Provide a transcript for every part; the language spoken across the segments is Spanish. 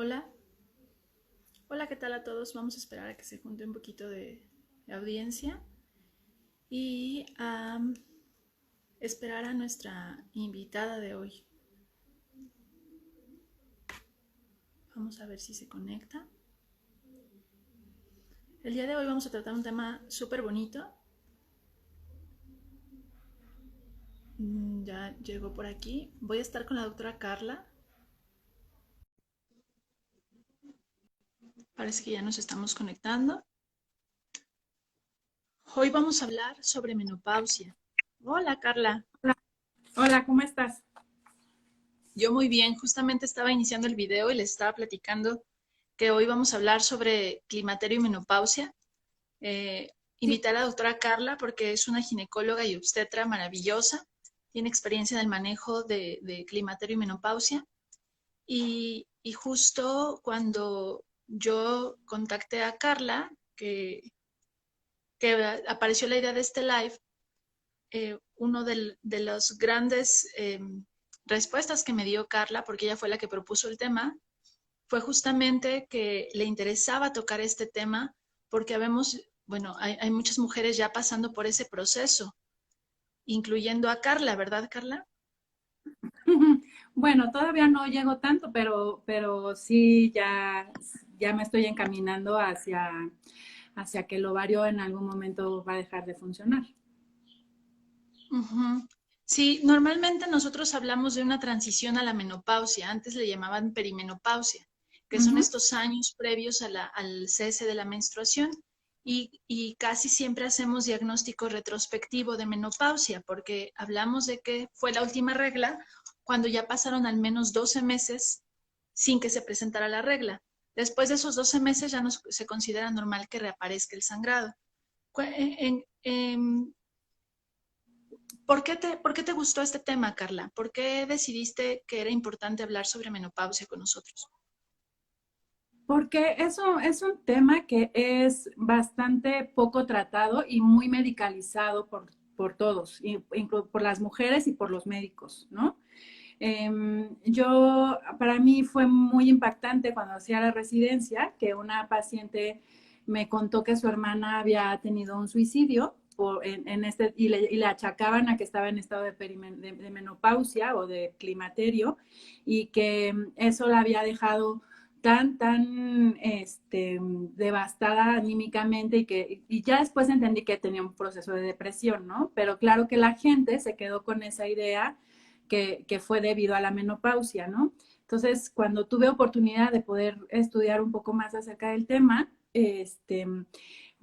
Hola, hola, ¿qué tal a todos? Vamos a esperar a que se junte un poquito de audiencia y a esperar a nuestra invitada de hoy. Vamos a ver si se conecta. El día de hoy vamos a tratar un tema súper bonito. Ya llegó por aquí. Voy a estar con la doctora Carla. Parece que ya nos estamos conectando. Hoy vamos a hablar sobre menopausia. Hola, Carla. Hola, hola, ¿cómo estás? Yo muy bien, justamente estaba iniciando el video y les estaba platicando que hoy vamos a hablar sobre climaterio y menopausia. Sí, Invité a la doctora Carla porque es una ginecóloga y obstetra maravillosa, tiene experiencia en el manejo de climaterio y menopausia y justo cuando yo contacté a Carla, que apareció la idea de este live, uno de los grandes respuestas que me dio Carla, porque ella fue la que propuso el tema, fue justamente que le interesaba tocar este tema porque habemos, bueno, hay muchas mujeres ya pasando por ese proceso, incluyendo a Carla, ¿verdad, Carla? bueno, todavía no llego tanto, pero sí ya me estoy encaminando hacia que el ovario en algún momento va a dejar de funcionar. Ujú. Sí, normalmente nosotros hablamos de una transición a la menopausia, antes le llamaban perimenopausia, que son Ujú. estos años previos a al cese de la menstruación y casi siempre hacemos diagnóstico retrospectivo de menopausia, porque hablamos de que fue la última regla cuando ya pasaron al menos 12 meses sin que se presentara la regla. Después de esos 12 meses ya no se considera normal que reaparezca el sangrado. ¿Por qué te gustó este tema, Carla? ¿Por qué decidiste que era importante hablar sobre menopausia con nosotros? Porque eso es un tema que es bastante poco tratado y muy medicalizado por todos, por las mujeres y por los médicos, ¿no? Para mí fue muy impactante cuando hacía la residencia que una paciente me contó que su hermana había tenido un suicidio y le achacaban a que estaba en estado de menopausia o de climaterio y que eso la había dejado devastada anímicamente y ya después entendí que tenía un proceso de depresión, ¿no? Pero claro que la gente se quedó con esa idea que fue debido a la menopausia, ¿no? Entonces, cuando tuve oportunidad de poder estudiar un poco más acerca del tema,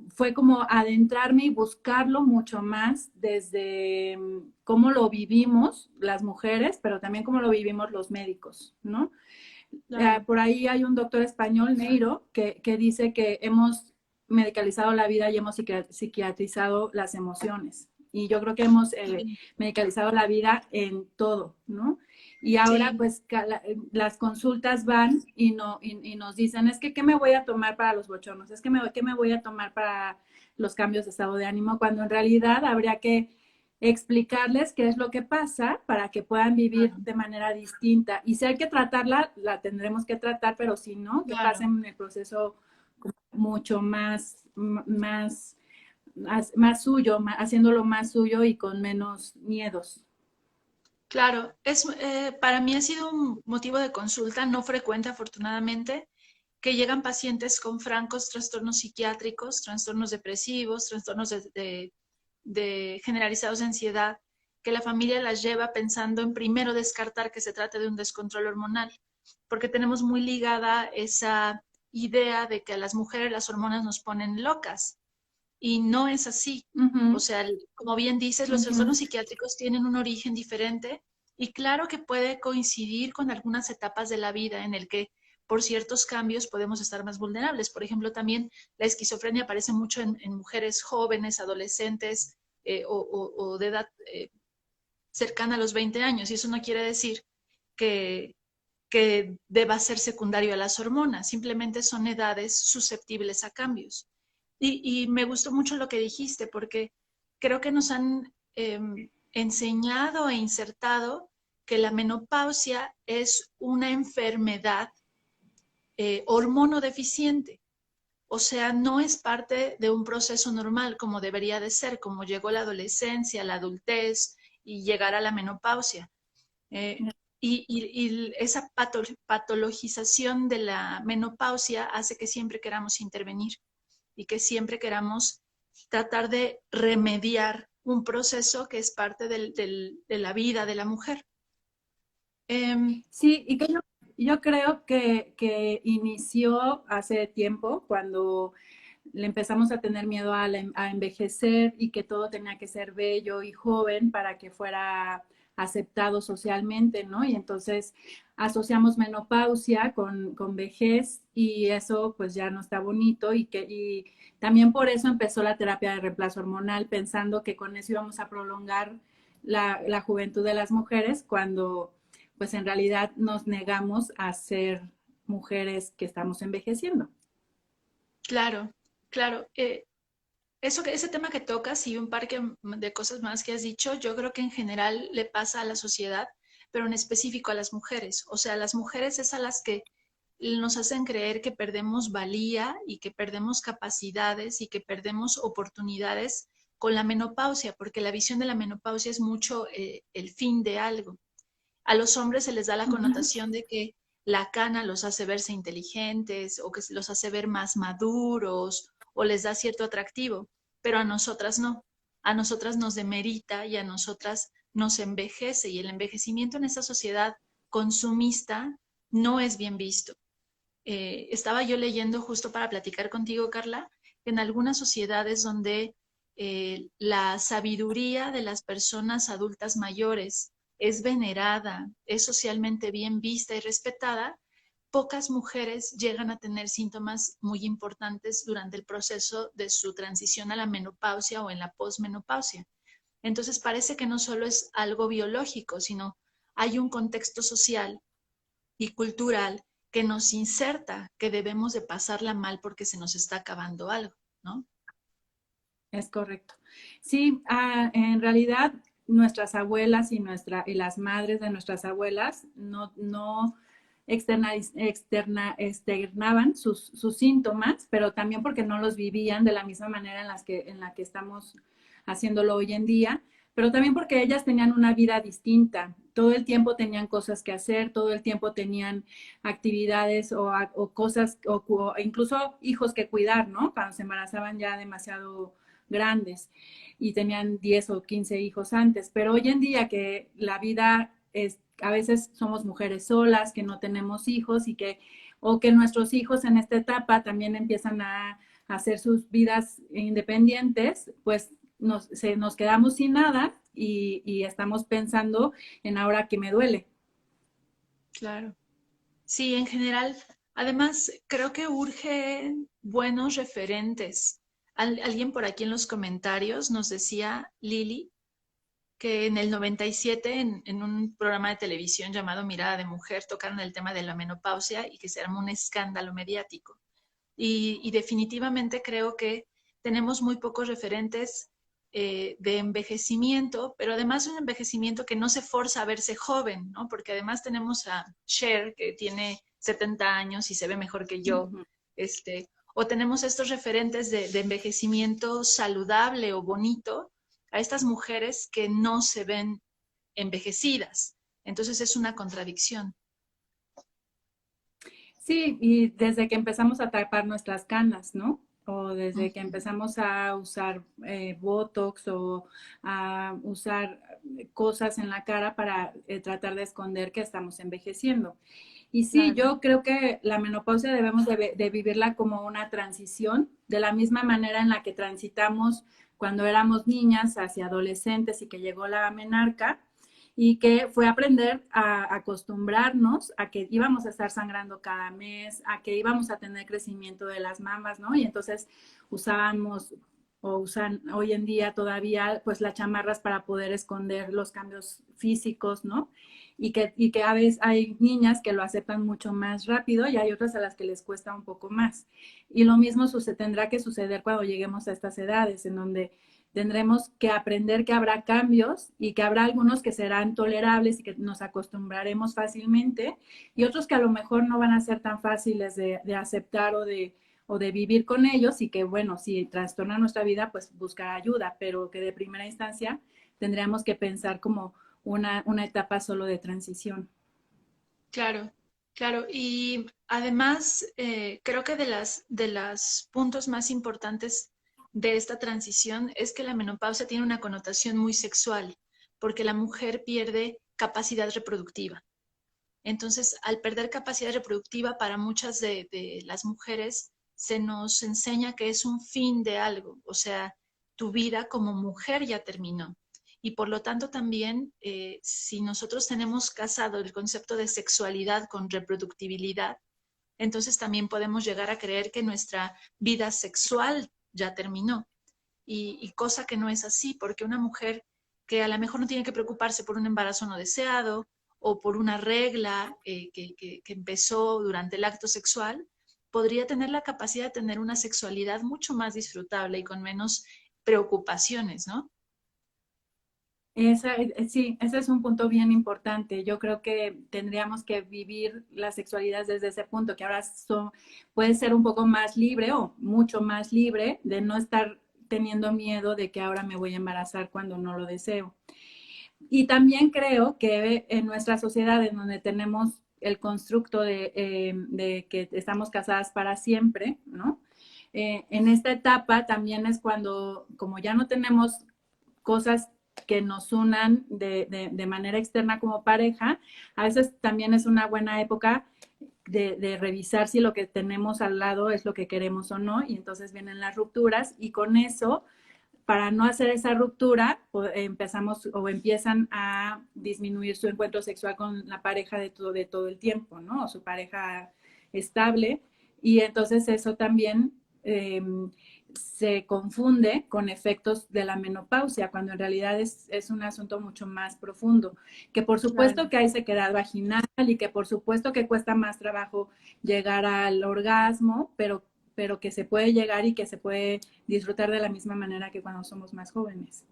fue como adentrarme y buscarlo mucho más desde cómo lo vivimos las mujeres, pero también cómo lo vivimos los médicos, ¿no? Claro. Por ahí hay un doctor español, Neiro, que dice que hemos medicalizado la vida y hemos psiquiatrizado las emociones. Y yo creo que hemos Sí, medicalizado la vida en todo, ¿no? Y ahora, sí, pues, las consultas van y nos dicen, es que, ¿qué me voy a tomar para los bochornos? Es que, ¿qué me voy a tomar para los cambios de estado de ánimo? Cuando en realidad habría que explicarles qué es lo que pasa para que puedan vivir claro, de manera distinta. Y si hay que tratarla, la tendremos que tratar, pero si no, que claro. pasen el proceso mucho más suyo, haciéndolo más suyo y con menos miedos. Claro, para mí ha sido un motivo de consulta no frecuente, afortunadamente, que llegan pacientes con francos trastornos psiquiátricos, trastornos depresivos, trastornos de generalizados de ansiedad, que la familia las lleva pensando en primero descartar que se trate de un descontrol hormonal, porque tenemos muy ligada esa idea de que a las mujeres las hormonas nos ponen locas y no es así. Uh O -huh, sea, como bien dices, uh los -huh. trastornos psiquiátricos tienen un origen diferente y claro que puede coincidir con algunas etapas de la vida en el que por ciertos cambios podemos estar más vulnerables. Por ejemplo, también la esquizofrenia aparece mucho en mujeres jóvenes, adolescentes o de edad cercana a los 20 años y eso no quiere decir que, que deba ser secundario a las hormonas, simplemente son edades susceptibles a cambios. Y me gustó mucho lo que dijiste, porque creo que nos han enseñado e insertado que la menopausia es una enfermedad hormonodeficiente. O sea, no es parte de un proceso normal como debería de ser, como llegó la adolescencia, la adultez y llegar a la menopausia. Eh, y esa patologización de la menopausia hace que siempre queramos intervenir y que siempre queramos tratar de remediar un proceso que es parte de la vida de la mujer. Sí, y que yo creo que inició hace tiempo cuando le empezamos a tener miedo a envejecer y que todo tenía que ser bello y joven para que fuera aceptado socialmente, ¿no? Y entonces asociamos menopausia con vejez y eso pues ya no está bonito y también por eso empezó la terapia de reemplazo hormonal pensando que con eso íbamos a prolongar la juventud de las mujeres cuando pues en realidad nos negamos a ser mujeres que estamos envejeciendo. Claro, claro. Ese tema que tocas y un par de cosas más que has dicho, yo creo que en general le pasa a la sociedad, pero en específico a las mujeres. O sea, las mujeres es a las que nos hacen creer que perdemos valía y que perdemos capacidades y que perdemos oportunidades con la menopausia, porque la visión de la menopausia es mucho el fin de algo. A los hombres se les da la Uh -huh. connotación de que la cana los hace verse inteligentes o que los hace ver más maduros o les da cierto atractivo, pero a nosotras no. A nosotras nos demerita y a nosotras nos envejece y el envejecimiento en esta sociedad consumista no es bien visto. Estaba yo leyendo justo para platicar contigo, Carla, que en algunas sociedades donde la sabiduría de las personas adultas mayores es venerada, es socialmente bien vista y respetada, pocas mujeres llegan a tener síntomas muy importantes durante el proceso de su transición a la menopausia o en la posmenopausia. Entonces parece que no solo es algo biológico, sino hay un contexto social y cultural que nos inserta que debemos de pasarla mal porque se nos está acabando algo, ¿no? Es correcto. Sí, en realidad nuestras abuelas y las madres de nuestras abuelas no externaban sus síntomas, pero también porque no los vivían de la misma manera en la que estamos haciéndolo hoy en día, pero también porque ellas tenían una vida distinta. Todo el tiempo tenían cosas que hacer, todo el tiempo tenían actividades o cosas, o incluso hijos que cuidar, ¿no? Cuando se embarazaban ya demasiado grandes y tenían 10 o 15 hijos antes, pero hoy en día que la vida es, a veces somos mujeres solas, que no tenemos hijos o que nuestros hijos en esta etapa también empiezan a hacer sus vidas independientes, pues nos quedamos sin nada y estamos pensando en ahora que me duele. Claro. Sí, en general. Además, creo que urge buenos referentes. Alguien por aquí en los comentarios nos decía, Lili, que en el 97 en un programa de televisión llamado Mirada de Mujer tocaron el tema de la menopausia y que se armó un escándalo mediático. Y definitivamente creo que tenemos muy pocos referentes de envejecimiento, pero además un envejecimiento que no se forza a verse joven, ¿no? Porque además tenemos a Cher, que tiene 70 años y se ve mejor que Uh yo, -huh. o tenemos estos referentes de envejecimiento saludable o bonito a estas mujeres que no se ven envejecidas. Entonces es una contradicción. Sí, y desde que empezamos a tapar nuestras canas, ¿no? O desde que Ujú. empezamos a usar Botox o a usar cosas en la cara para tratar de esconder que estamos envejeciendo. Y sí, Claro. yo creo que la menopausia debemos de vivirla como una transición, de la misma manera en la que transitamos cuando éramos niñas hacia adolescentes y que llegó la menarca y que fue aprender a acostumbrarnos a que íbamos a estar sangrando cada mes, a que íbamos a tener crecimiento de las mamas, ¿no? Y entonces usábamos o usan hoy en día todavía pues las chamarras para poder esconder los cambios físicos, ¿no? Y que a veces hay niñas que lo aceptan mucho más rápido y hay otras a las que les cuesta un poco más. Y lo mismo tendrá que suceder cuando lleguemos a estas edades, en donde tendremos que aprender que habrá cambios y que habrá algunos que serán tolerables y que nos acostumbraremos fácilmente y otros que a lo mejor no van a ser tan fáciles de aceptar o de vivir con ellos y que, bueno, si trastorna nuestra vida, pues buscar ayuda, pero que de primera instancia tendríamos que pensar como una etapa solo de transición. Claro, claro. Y además, creo que de las puntos más importantes de esta transición es que la menopausia tiene una connotación muy sexual, porque la mujer pierde capacidad reproductiva. Entonces, al perder capacidad reproductiva, para muchas de las mujeres se nos enseña que es un fin de algo, o sea, tu vida como mujer ya terminó. Y por lo tanto también, si nosotros tenemos casado el concepto de sexualidad con reproductibilidad, entonces también podemos llegar a creer que nuestra vida sexual ya terminó. Y cosa que no es así, porque una mujer que a lo mejor no tiene que preocuparse por un embarazo no deseado o por una regla que empezó durante el acto sexual, podría tener la capacidad de tener una sexualidad mucho más disfrutable y con menos preocupaciones, ¿no? Sí, ese es un punto bien importante. Yo creo que tendríamos que vivir la sexualidad desde ese punto, que ahora puede ser un poco más libre o mucho más libre de no estar teniendo miedo de que ahora me voy a embarazar cuando no lo deseo. Y también creo que en nuestra sociedad, en donde tenemos el constructo de que estamos casadas para siempre, ¿no? En esta etapa también es cuando, como ya no tenemos cosas que nos unan de manera externa como pareja, a veces también es una buena época revisar si lo que tenemos al lado es lo que queremos o no, y entonces vienen las rupturas, y con eso, para no hacer esa ruptura, empezamos o empiezan a disminuir su encuentro sexual con la pareja de todo el tiempo, ¿no? O su pareja estable, y entonces eso también se confunde con efectos de la menopausia, cuando en realidad es un asunto mucho más profundo, que por supuesto Claro. que hay sequedad vaginal y que por supuesto que cuesta más trabajo llegar al orgasmo, pero que se puede llegar y que se puede disfrutar de la misma manera que cuando somos más jóvenes.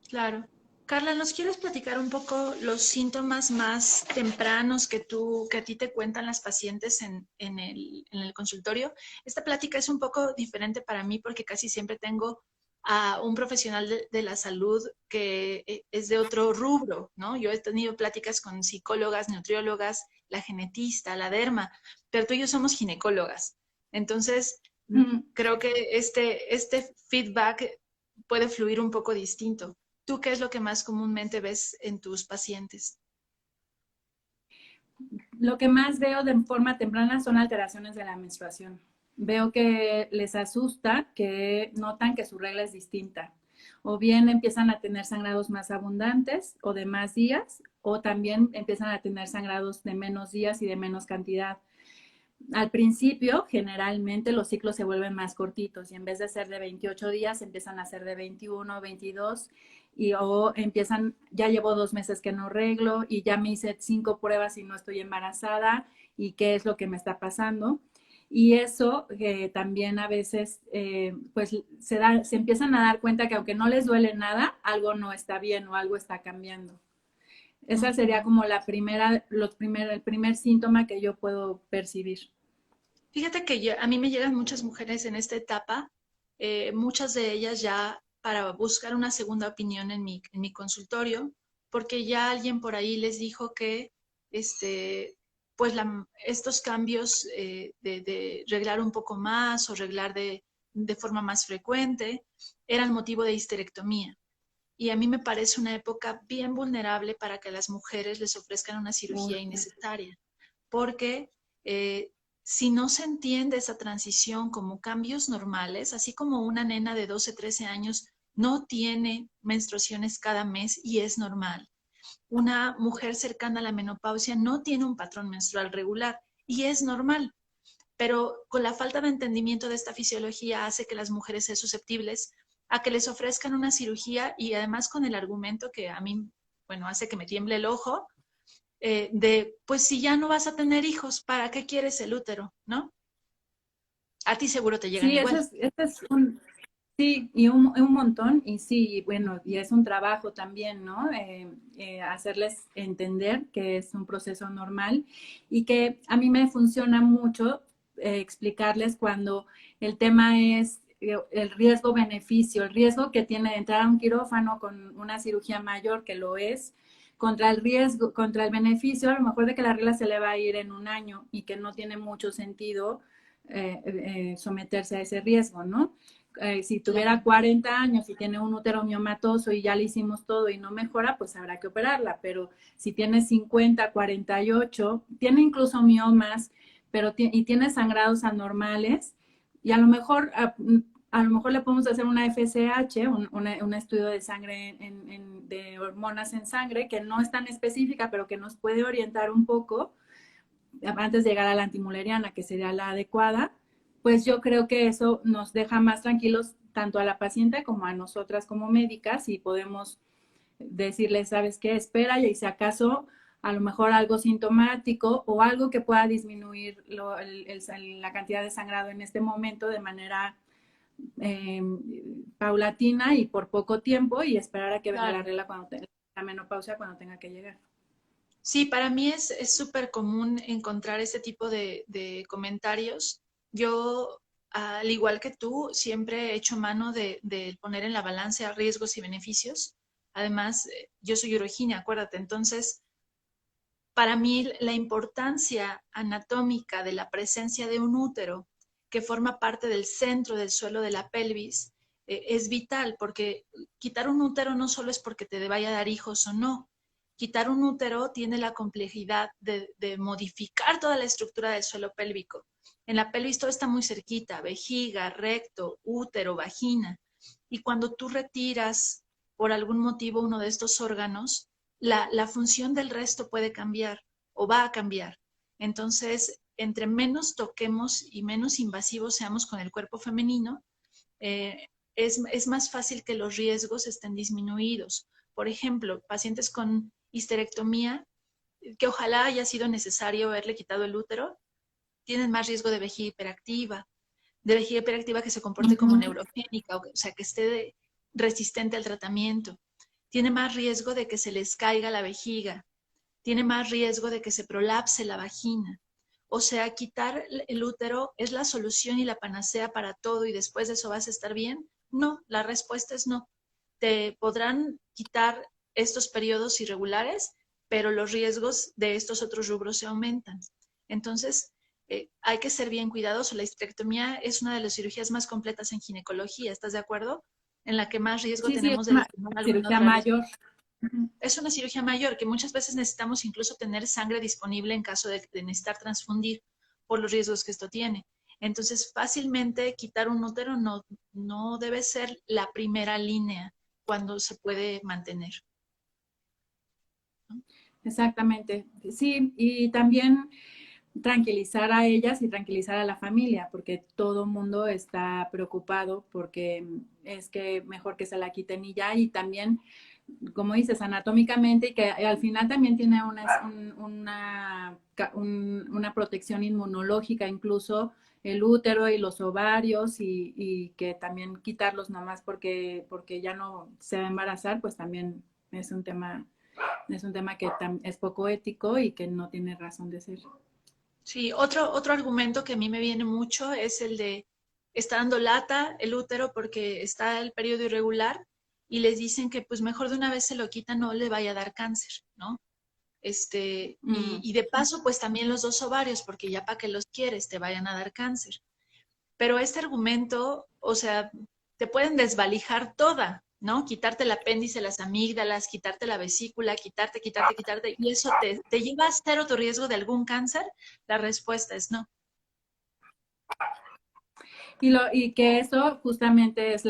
Claro. Carla, ¿nos quieres platicar un poco los síntomas más tempranos que a ti te cuentan las pacientes en el consultorio? Esta plática es un poco diferente para mí porque casi siempre tengo a un profesional de la salud que es de otro rubro, ¿no? Yo he tenido pláticas con psicólogas, nutriólogas, la genetista, la derma, pero tú y yo somos ginecólogas. Entonces, creo que este feedback puede fluir un poco distinto. ¿Tú qué es lo que más comúnmente ves en tus pacientes? Lo que más veo de forma temprana son alteraciones de la menstruación. Veo que les asusta, que notan que su regla es distinta. O bien empiezan a tener sangrados más abundantes o de más días, o también empiezan a tener sangrados de menos días y de menos cantidad. Al principio, generalmente los ciclos se vuelven más cortitos y en vez de ser de 28 días, empiezan a ser de 21, 22 y o empiezan, ya llevo 2 meses que no reglo y ya me hice 5 pruebas y no estoy embarazada y qué es lo que me está pasando. Y eso también a veces, pues se empiezan a dar cuenta que aunque no les duele nada, algo no está bien o algo está cambiando. Esa sería Ujú. como el primer síntoma que yo puedo percibir. Fíjate que a mí me llegan muchas mujeres en esta etapa, muchas de ellas ya para buscar una segunda opinión en mi consultorio, porque ya alguien por ahí les dijo que este, pues estos cambios de reglar un poco más o reglar de forma más frecuente eran motivo de histerectomía. Y a mí me parece una época bien vulnerable para que a las mujeres les ofrezcan una cirugía innecesaria, porque si no se entiende esa transición como cambios normales, así como una nena de 12, 13 años no tiene menstruaciones cada mes y es normal, una mujer cercana a la menopausia no tiene un patrón menstrual regular y es normal, pero con la falta de entendimiento de esta fisiología hace que las mujeres sean susceptibles a que les ofrezcan una cirugía y además con el argumento que a mí, bueno, hace que me tiemble el ojo, pues si ya no vas a tener hijos, ¿para qué quieres el útero? ¿No? A ti seguro te llegan Sí, igual. Sí, y un montón, y sí, bueno, y es un trabajo también, ¿no? Hacerles entender que es un proceso normal y que a mí me funciona mucho explicarles cuando el tema es el riesgo-beneficio, el riesgo que tiene de entrar a un quirófano con una cirugía mayor, que lo es, contra el riesgo, contra el beneficio, a lo mejor de que la regla se le va a ir en un año y que no tiene mucho sentido someterse a ese riesgo, ¿no? Si tuviera Claro. 40 años y tiene un útero miomatoso y ya le hicimos todo y no mejora, pues habrá que operarla. Pero si tiene 50, 48, tiene incluso miomas, pero y tiene sangrados anormales, y a lo mejor le podemos hacer una FSH, un estudio de sangre de hormonas en sangre, que no es tan específica, pero que nos puede orientar un poco antes de llegar a la antimuleriana, que sería la adecuada, pues yo creo que eso nos deja más tranquilos tanto a la paciente como a nosotras como médicas y podemos decirle, ¿sabes qué? Espera y si acaso a lo mejor algo sintomático o algo que pueda disminuir la cantidad de sangrado en este momento de manera eh, paulatina y por poco tiempo y esperar a que venga la Claro. regla la menopausia cuando tenga que llegar. Sí, para mí es súper común encontrar este tipo de comentarios. Yo, al igual que tú, siempre he hecho mano de poner en la balanza riesgos y beneficios. Además, yo soy urogenia, acuérdate. Entonces, para mí, la importancia anatómica de la presencia de un útero que forma parte del centro del suelo de la pelvis es vital, porque quitar un útero no solo es porque te vaya a dar hijos o no. Quitar un útero tiene la complejidad de modificar toda la estructura del suelo pélvico. En la pelvis todo está muy cerquita, vejiga, recto, útero, vagina. Y cuando tú retiras por algún motivo uno de estos órganos, la función del resto puede cambiar o va a cambiar. Entonces, entre menos toquemos y menos invasivos seamos con el cuerpo femenino, es más fácil que los riesgos estén disminuidos. Por ejemplo, pacientes con histerectomía, que ojalá haya sido necesario haberle quitado el útero, tienen más riesgo de vejiga hiperactiva que se Uh comporte como -huh. neurogénica, o sea, que esté resistente al tratamiento. Tiene más riesgo de que se les caiga la vejiga, tiene más riesgo de que se prolapse la vagina. O sea, quitar el útero es la solución y la panacea para todo y después de eso vas a estar bien. No, la respuesta es no. Te podrán quitar estos periodos irregulares, pero los riesgos de estos otros rubros se aumentan. Entonces, hay que ser bien cuidadoso. La histerectomía es una de las cirugías más completas en ginecología, ¿estás de acuerdo? En la que más riesgo Sí, sí, es tenemos de una lastimar alguna cirugía otra lesión. mayor. Uh -huh. Es una cirugía mayor que muchas veces necesitamos incluso tener sangre disponible en caso de necesitar transfundir por los riesgos que esto tiene. Entonces, fácilmente quitar un útero no debe ser la primera línea cuando se puede mantener, ¿no? Exactamente, sí, y también tranquilizar a ellas y tranquilizar a la familia, porque todo el mundo está preocupado porque es que mejor que se la quiten y ya, y también, como dices, anatómicamente, y que al final también tiene una protección inmunológica, incluso el útero y los ovarios, y que también quitarlos nomás porque ya no se va a embarazar, pues también es un tema que es poco ético y que no tiene razón de ser. Sí, otro argumento que a mí me viene mucho es el de está dando lata el útero porque está el periodo irregular y les dicen que pues mejor de una vez se lo quitan, no le vaya a dar cáncer, ¿no? Mm. Y de paso, pues también los dos ovarios, porque ya para que los quieres, te vayan a dar cáncer. Pero este argumento, o sea, te pueden desvalijar toda, ¿no? Quitarte el apéndice, las amígdalas, quitarte la vesícula, quitarte, y eso te lleva a cero tu riesgo de algún cáncer. La respuesta es no. Y que eso justamente es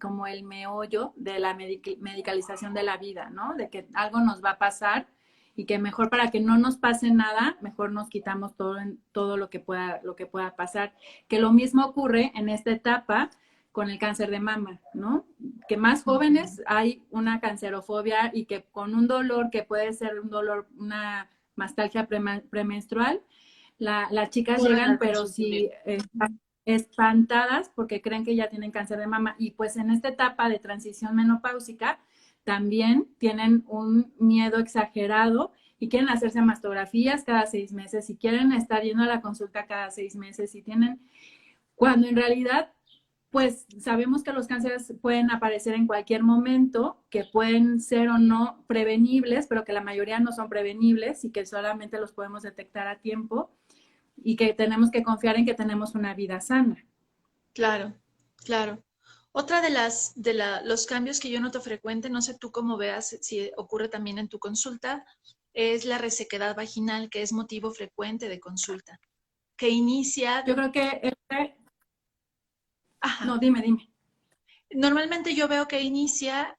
como el meollo de la medicalización de la vida, ¿no? De que algo nos va a pasar y que mejor para que no nos pase nada, mejor nos quitamos todo lo que pueda pasar. Que lo mismo ocurre en esta etapa con el cáncer de mama, ¿no? Que más jóvenes hay una cancerofobia y que con un dolor que puede ser un dolor, una mastalgia premenstrual, las chicas Corren llegan, al pero consultorio. si espantadas porque creen que ya tienen cáncer de mama. Y pues en esta etapa de transición menopáusica también tienen un miedo exagerado y quieren hacerse mastografías cada 6 meses y quieren estar yendo a la consulta cada 6 meses y tienen, cuando en realidad pues sabemos que los cánceres pueden aparecer en cualquier momento, que pueden ser o no prevenibles, pero que la mayoría no son prevenibles y que solamente los podemos detectar a tiempo y que tenemos que confiar en que tenemos una vida sana. Claro, claro. Otra de los cambios que yo noto frecuente, no sé tú cómo veas si ocurre también en tu consulta, es la resequedad vaginal, que es motivo frecuente de consulta, que inicia, Yo creo que, ajá, no, dime. normalmente yo veo que inicia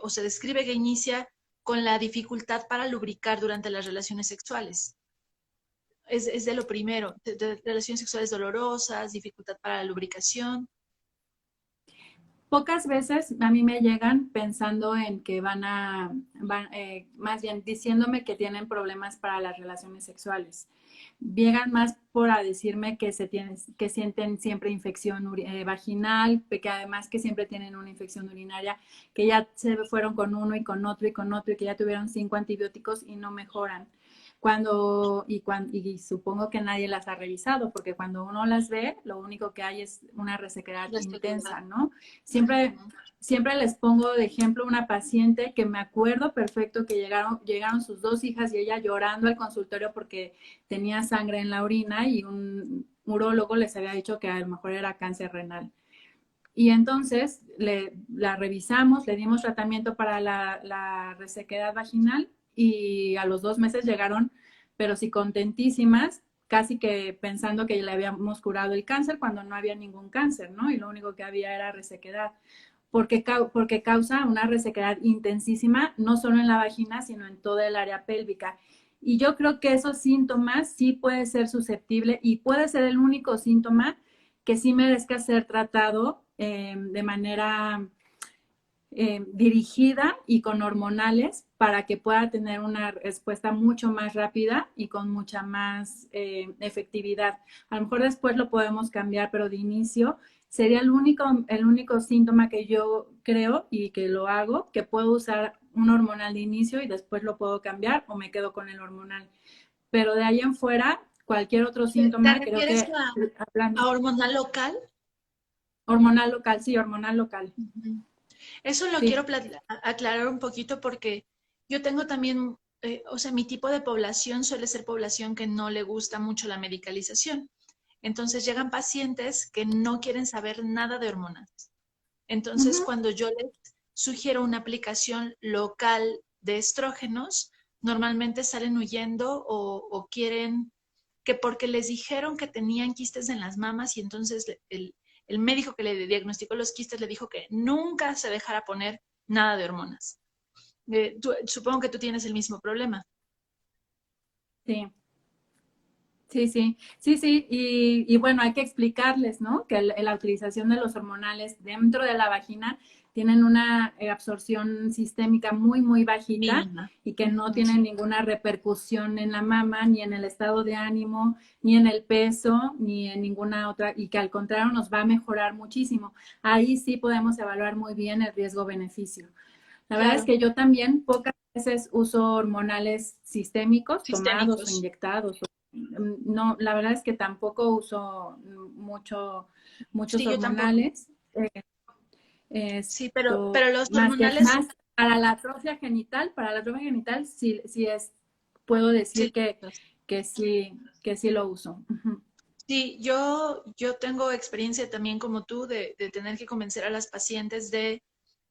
o se describe que inicia con la dificultad para lubricar durante las relaciones sexuales. Es de lo primero, de relaciones sexuales dolorosas, dificultad para la lubricación. Pocas veces a mí me llegan pensando en que más bien diciéndome que tienen problemas para las relaciones sexuales. Llegan más por a decirme que sienten siempre infección vaginal, que además que siempre tienen una infección urinaria, que ya se fueron con uno y con otro y con otro y que ya tuvieron 5 antibióticos y no mejoran. Y supongo que nadie las ha revisado, porque cuando uno las ve, lo único que hay es una resequedad Resequedad. intensa, ¿no? Siempre, Ujú. siempre les pongo de ejemplo una paciente que me acuerdo perfecto que llegaron sus 2 hijas y ella llorando al consultorio porque tenía sangre en la orina y un urólogo les había dicho que a lo mejor era cáncer renal. Y entonces la revisamos, le dimos tratamiento para la resequedad vaginal y a los 2 meses llegaron, pero sí contentísimas, casi que pensando que le habíamos curado el cáncer cuando no había ningún cáncer, ¿no? Y lo único que había era resequedad, porque causa una resequedad intensísima, no solo en la vagina, sino en toda el área pélvica. Y yo creo que esos síntomas sí puede ser susceptible y puede ser el único síntoma que sí merezca ser tratado de manera dirigida y con hormonales para que pueda tener una respuesta mucho más rápida y con mucha más efectividad. A lo mejor después lo podemos cambiar, pero de inicio sería el único síntoma que yo creo y que lo hago, que puedo usar un hormonal de inicio y después lo puedo cambiar o me quedo con el hormonal. Pero de ahí en fuera, cualquier otro ¿Te síntoma, creo refieres que hablando a hormonal local? hormonal local, sí, hormonal local, Ujú. Eso lo quiero sí. aclarar un poquito porque yo tengo también, o sea, mi tipo de población suele ser población que no le gusta mucho la medicalización. Entonces llegan pacientes que no quieren saber nada de hormonas. Uh Entonces, -huh. cuando yo les sugiero una aplicación local de estrógenos, normalmente salen huyendo o quieren que porque les dijeron que tenían quistes en las mamas y entonces el médico que le diagnosticó los quistes le dijo que nunca se dejara poner nada de hormonas. Supongo que tú tienes el mismo problema. Sí. Sí, sí, sí, sí, y bueno, hay que explicarles, ¿no? Que la utilización de los hormonales dentro de la vagina tienen una absorción sistémica muy, muy bajita Mínima. y que no Ujú. tienen ninguna repercusión en la mama, ni en el estado de ánimo, ni en el peso, ni en ninguna otra, y que al contrario nos va a mejorar muchísimo. Ahí sí podemos evaluar muy bien el riesgo-beneficio. La verdad es Claro, que yo también pocas veces uso hormonales sistémicos, tomados o sistémicos. inyectados. No, la verdad es que tampoco uso muchos Sí, yo tampoco. hormonales. Sí, Esto, pero los más que hormonales, más para la atrofia genital sí, puedo sí. decir que sí lo uso. Ujú. Sí, yo tengo experiencia también como tú de tener que convencer a las pacientes de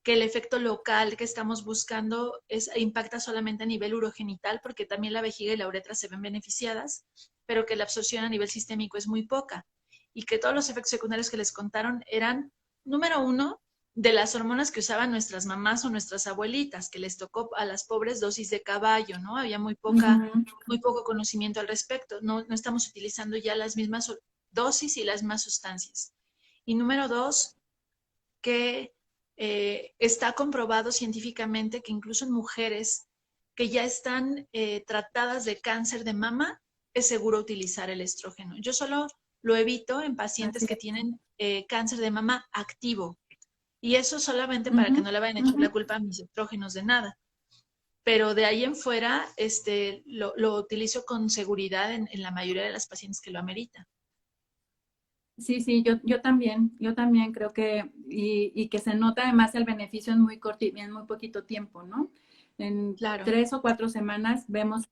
que el efecto local que estamos buscando impacta solamente a nivel urogenital, porque también la vejiga y la uretra se ven beneficiadas, pero que la absorción a nivel sistémico es muy poca y que todos los efectos secundarios que les contaron eran, número uno, de las hormonas que usaban nuestras mamás o nuestras abuelitas, que les tocó a las pobres dosis de caballo, ¿no? Había Ujú. muy poco conocimiento al respecto. No estamos utilizando ya las mismas dosis y las mismas sustancias. Y número dos, que está comprobado científicamente que incluso en mujeres que ya están tratadas de cáncer de mama, es seguro utilizar el estrógeno. Yo solo lo evito en pacientes Así que es. tienen cáncer de mama activo. Y eso solamente para que Ujú, no le vayan a echar ujú. la culpa a mis estrógenos de nada. Pero de ahí en fuera, lo utilizo con seguridad en la mayoría de las pacientes que lo ameritan. Sí, sí, yo también creo que, y que se nota además el beneficio en en muy poquito tiempo, ¿no? En Claro, 3 o 4 semanas vemos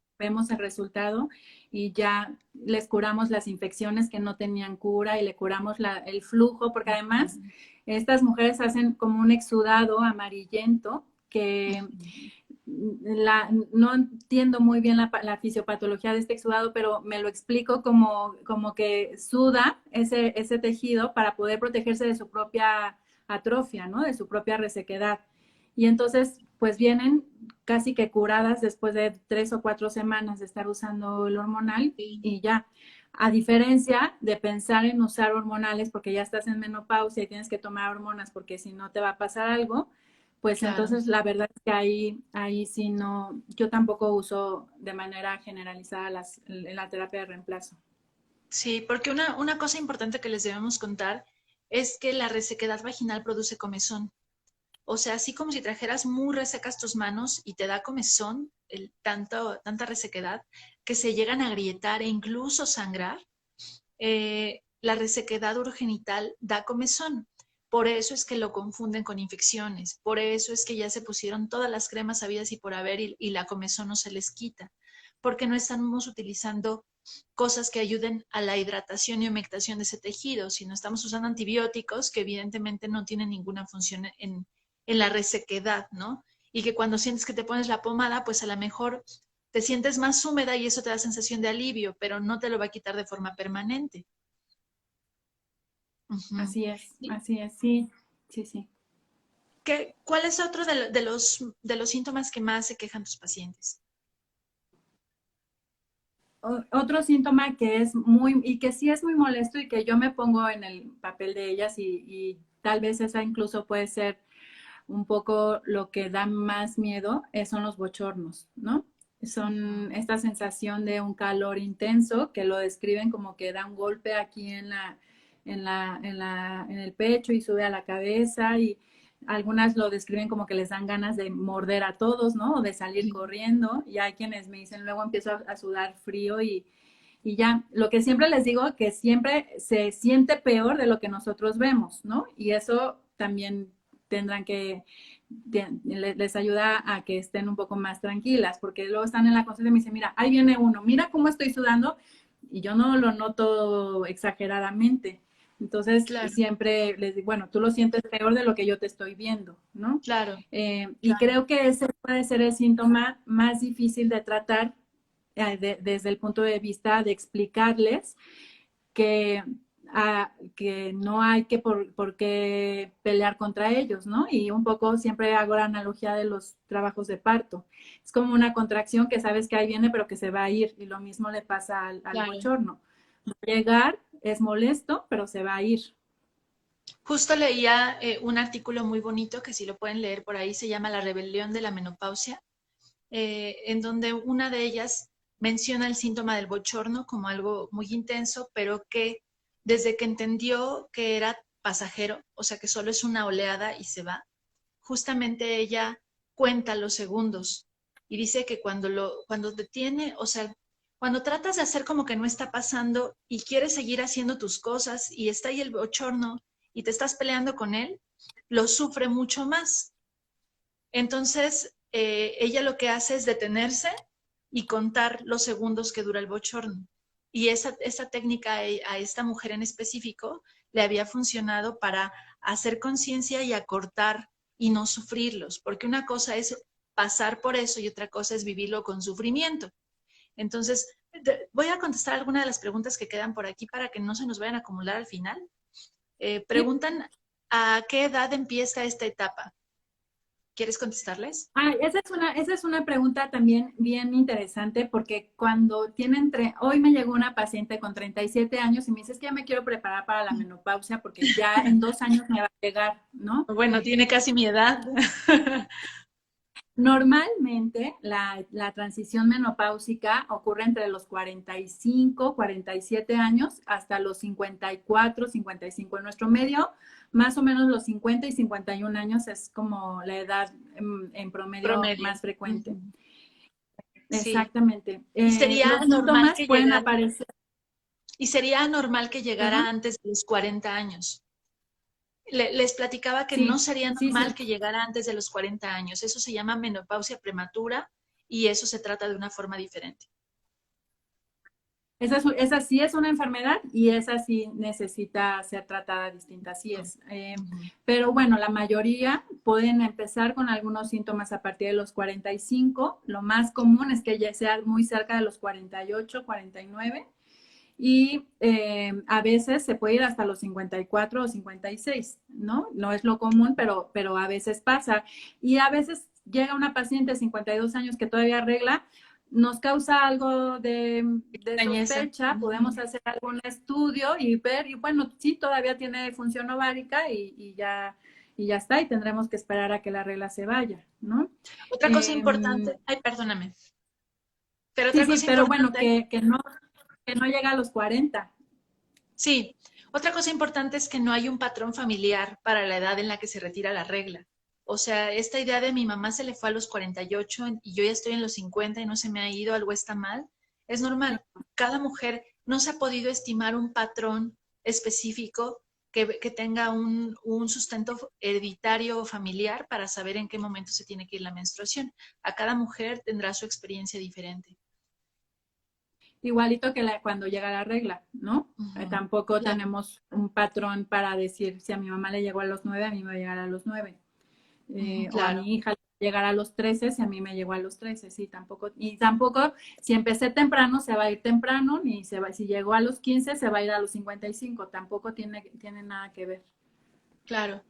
el resultado y ya les curamos las infecciones que no tenían cura y le curamos el flujo, porque además estas mujeres hacen como un exudado amarillento que no entiendo muy bien la fisiopatología de este exudado, pero me lo explico como que suda ese tejido para poder protegerse de su propia atrofia, ¿no? De su propia resequedad. Y entonces, pues vienen casi que curadas después de 3 o 4 semanas de estar usando el hormonal sí, y ya. A diferencia de pensar en usar hormonales porque ya estás en menopausia y tienes que tomar hormonas porque si no te va a pasar algo, pues claro. entonces la verdad es que ahí sí no, yo tampoco uso de manera generalizada la terapia de reemplazo. Sí, porque una cosa importante que les debemos contar es que la resequedad vaginal produce comezón. O sea, así como si trajeras muy resecas tus manos y te da comezón, tanta resequedad, que se llegan a agrietar e incluso sangrar, la resequedad urogenital da comezón. Por eso es que lo confunden con infecciones. Por eso es que ya se pusieron todas las cremas habidas y por haber y la comezón no se les quita. Porque no estamos utilizando cosas que ayuden a la hidratación y humectación de ese tejido, sino estamos usando antibióticos que evidentemente no tienen ninguna función en la resequedad, ¿no? Y que cuando sientes que te pones la pomada, pues a lo mejor te sientes más húmeda y eso te da sensación de alivio, pero no te lo va a quitar de forma permanente. Ujú. Así es, sí, sí, sí. ¿Cuál es otro de los síntomas que más se quejan tus pacientes? Otro síntoma que es y que sí es muy molesto y que yo me pongo en el papel de ellas y tal vez esa incluso puede ser un poco lo que da más miedo, son los bochornos, ¿no? Son esta sensación de un calor intenso que lo describen como que da un golpe aquí en el pecho y sube a la cabeza y algunas lo describen como que les dan ganas de morder a todos, ¿no? O de salir corriendo. Y hay quienes me dicen, luego empiezo a sudar frío y ya, lo que siempre les digo, que siempre se siente peor de lo que nosotros vemos, ¿no? Y eso también tendrán que, les ayuda a que estén un poco más tranquilas, porque luego están en la consulta y me dicen, mira, ahí viene uno, mira cómo estoy sudando, y yo no lo noto exageradamente. Entonces, Claro, siempre les digo, bueno, tú lo sientes peor de lo que yo te estoy viendo, ¿no? claro. Y creo que ese puede ser el síntoma más difícil de tratar desde el punto de vista de explicarles que, que no hay que por qué pelear contra ellos, ¿no? Y un poco siempre hago la analogía de los trabajos de parto. Es como una contracción que sabes que ahí viene, pero que se va a ir. Y lo mismo le pasa al Claro. bochorno. Llegar es molesto, pero se va a ir. Justo leía un artículo muy bonito que si lo pueden leer por ahí se llama La rebelión de la menopausia, en donde una de ellas menciona el síntoma del bochorno como algo muy intenso, pero que desde que entendió que era pasajero, o sea que solo es una oleada y se va, justamente ella cuenta los segundos y dice que cuando detiene, o sea, cuando tratas de hacer como que no está pasando y quieres seguir haciendo tus cosas y está ahí el bochorno y te estás peleando con él, lo sufre mucho más. Entonces, ella lo que hace es detenerse y contar los segundos que dura el bochorno. Y esa técnica a esta mujer en específico le había funcionado para hacer conciencia y acortar y no sufrirlos, porque una cosa es pasar por eso y otra cosa es vivirlo con sufrimiento. Entonces, voy a contestar algunas de las preguntas que quedan por aquí para que no se nos vayan a acumular al final. Sí. Preguntan, ¿a qué edad empieza esta etapa? ¿Quieres contestarles? Esa es una pregunta también bien interesante porque cuando hoy me llegó una paciente con 37 años y me dice, es que ya me quiero preparar para la menopausia porque ya en 2 años me va a llegar, ¿no? Bueno, tiene casi mi edad. Normalmente la transición menopáusica ocurre entre los 45, 47 años hasta los 54, 55. En nuestro medio, más o menos los 50 y 51 años es como la edad en promedio Promedio. más frecuente. Ujú. Sí. Exactamente. Y sería Los normal síntomas que pueden llegara, aparecer. y sería normal que llegara ¿Perdón? antes de los 40 años. Les platicaba que no Sí, sería sí, sí. normal que llegara antes de los 40 años. Eso se llama menopausia prematura y eso se trata de una forma diferente. Esa sí es una enfermedad y esa sí necesita ser tratada distinta, así es. Ujú. Pero bueno, la mayoría pueden empezar con algunos síntomas a partir de los 45. Lo más común es que ya sea muy cerca de los 48, 49. Y a veces se puede ir hasta los 54 o 56, ¿no? No es lo común, pero a veces pasa. Y a veces llega una paciente de 52 años que todavía arregla, nos causa algo de Extrañeza. sospecha, podemos Ujú. hacer algún estudio y ver, y bueno, sí, todavía tiene función ovárica y ya está, y tendremos que esperar a que la regla se vaya, ¿no? Otra cosa Eh, importante, ay, perdóname, pero sí, otra sí, cosa pero bueno, importante, que no llega a los 40. sí, otra cosa importante es que no hay un patrón familiar para la edad en la que se retira la regla. O sea, esta idea de mi mamá se le fue a los 48 y yo ya estoy en los 50 y no se me ha ido, algo está mal, es normal. Cada mujer no se ha podido estimar un patrón específico que tenga un sustento hereditario o familiar para saber en qué momento se tiene que ir la menstruación. A cada mujer tendrá su experiencia diferente. Igualito que cuando llega la regla, ¿no? Ujú. Tampoco Claro, tenemos un patrón para decir si a mi mamá le llegó a los 9, a mí me va a llegar a los 9. ujú, O a claro. mi hija le va a llegar a los 13, si a mí me llegó a los 13, sí, tampoco. Y tampoco, si empecé temprano, se va a ir temprano, ni se va, si llegó a los 15, se va a ir a los 55. Tampoco tiene nada que ver. Claro.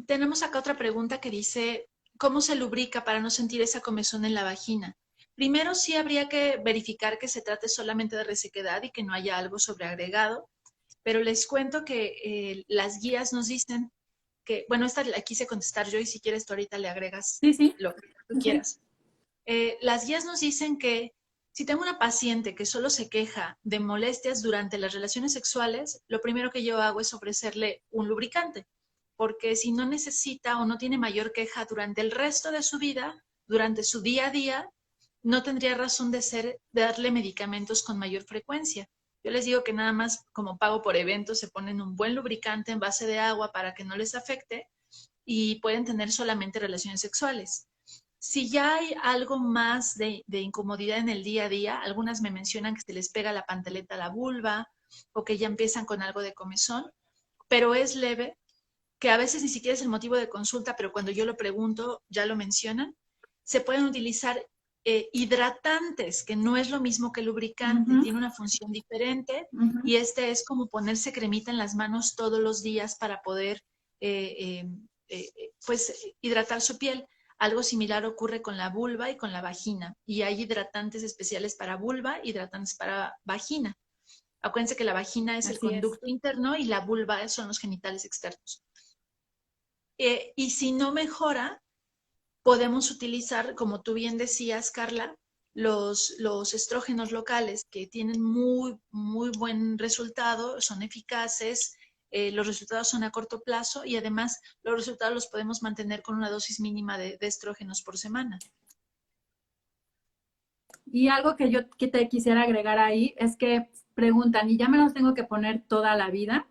Tenemos acá otra pregunta que dice, ¿cómo se lubrica para no sentir esa comezón en la vagina? Primero, sí habría que verificar que se trate solamente de resequedad y que no haya algo sobreagregado, pero les cuento que las guías nos dicen que, bueno, esta la quise contestar yo y si quieres tú ahorita le agregas Sí, sí, lo que tú sí. quieras. Las guías nos dicen que si tengo una paciente que solo se queja de molestias durante las relaciones sexuales, lo primero que yo hago es ofrecerle un lubricante, porque si no necesita o no tiene mayor queja durante el resto de su vida, durante su día a día, no tendría razón de ser de darle medicamentos con mayor frecuencia. Yo les digo que nada más como pago por eventos se ponen un buen lubricante en base de agua para que no les afecte y pueden tener solamente relaciones sexuales. Si ya hay algo más de incomodidad en el día a día, algunas me mencionan que se les pega la pantaleta a la vulva o que ya empiezan con algo de comezón, pero es leve, que a veces ni siquiera es el motivo de consulta, pero cuando yo lo pregunto ya lo mencionan. Se pueden utilizar hidratantes, que no es lo mismo que lubricante, Ujú, tiene una función diferente ujú. y este es como ponerse cremita en las manos todos los días para poder pues hidratar su piel. Algo similar ocurre con la vulva y con la vagina y hay hidratantes especiales para vulva, hidratantes para vagina. Acuérdense que la vagina es el Así es. conducto interno y la vulva son los genitales externos. Y si no mejora, podemos utilizar, como tú bien decías, Carla, los estrógenos locales que tienen muy buen resultado, son eficaces, los resultados son a corto plazo y además los resultados los podemos mantener con una dosis mínima de estrógenos por semana. Y algo que yo que te quisiera agregar ahí es que preguntan, ¿y ya me los tengo que poner toda la vida?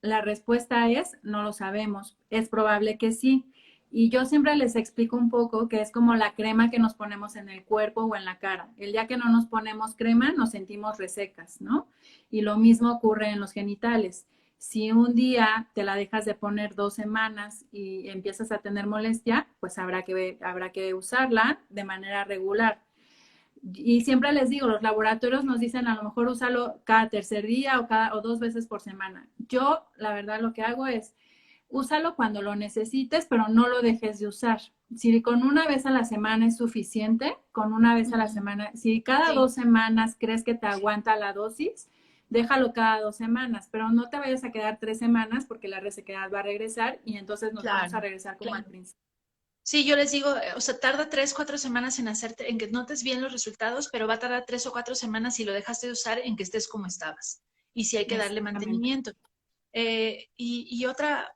La respuesta es, no lo sabemos. Es probable que sí. Y yo siempre les explico un poco que es como la crema que nos ponemos en el cuerpo o en la cara. El día que no nos ponemos crema, nos sentimos resecas, ¿no? Y lo mismo ocurre en los genitales. Si un día te la dejas de poner 2 semanas y empiezas a tener molestia, pues habrá que usarla de manera regular. Y siempre les digo, los laboratorios nos dicen a lo mejor úsalo cada tercer día o 2 veces por semana. Yo, la verdad, lo que hago es úsalo cuando lo necesites, pero no lo dejes de usar. Si con una vez a la semana es suficiente, con una vez a la Ujú. semana, si cada Sí, 2 semanas crees que te aguanta la dosis, déjalo cada 2 semanas, pero no te vayas a quedar 3 semanas porque la resequedad va a regresar y entonces nos vamos a claro, regresar como al claro. principio. Sí, yo les digo, o sea, tarda 3, 4 semanas en hacerte, en que notes bien los resultados, pero va a tardar 3 o 4 semanas si lo dejaste de usar en que estés como estabas. Y si hay que darle Exactamente. mantenimiento. Y otra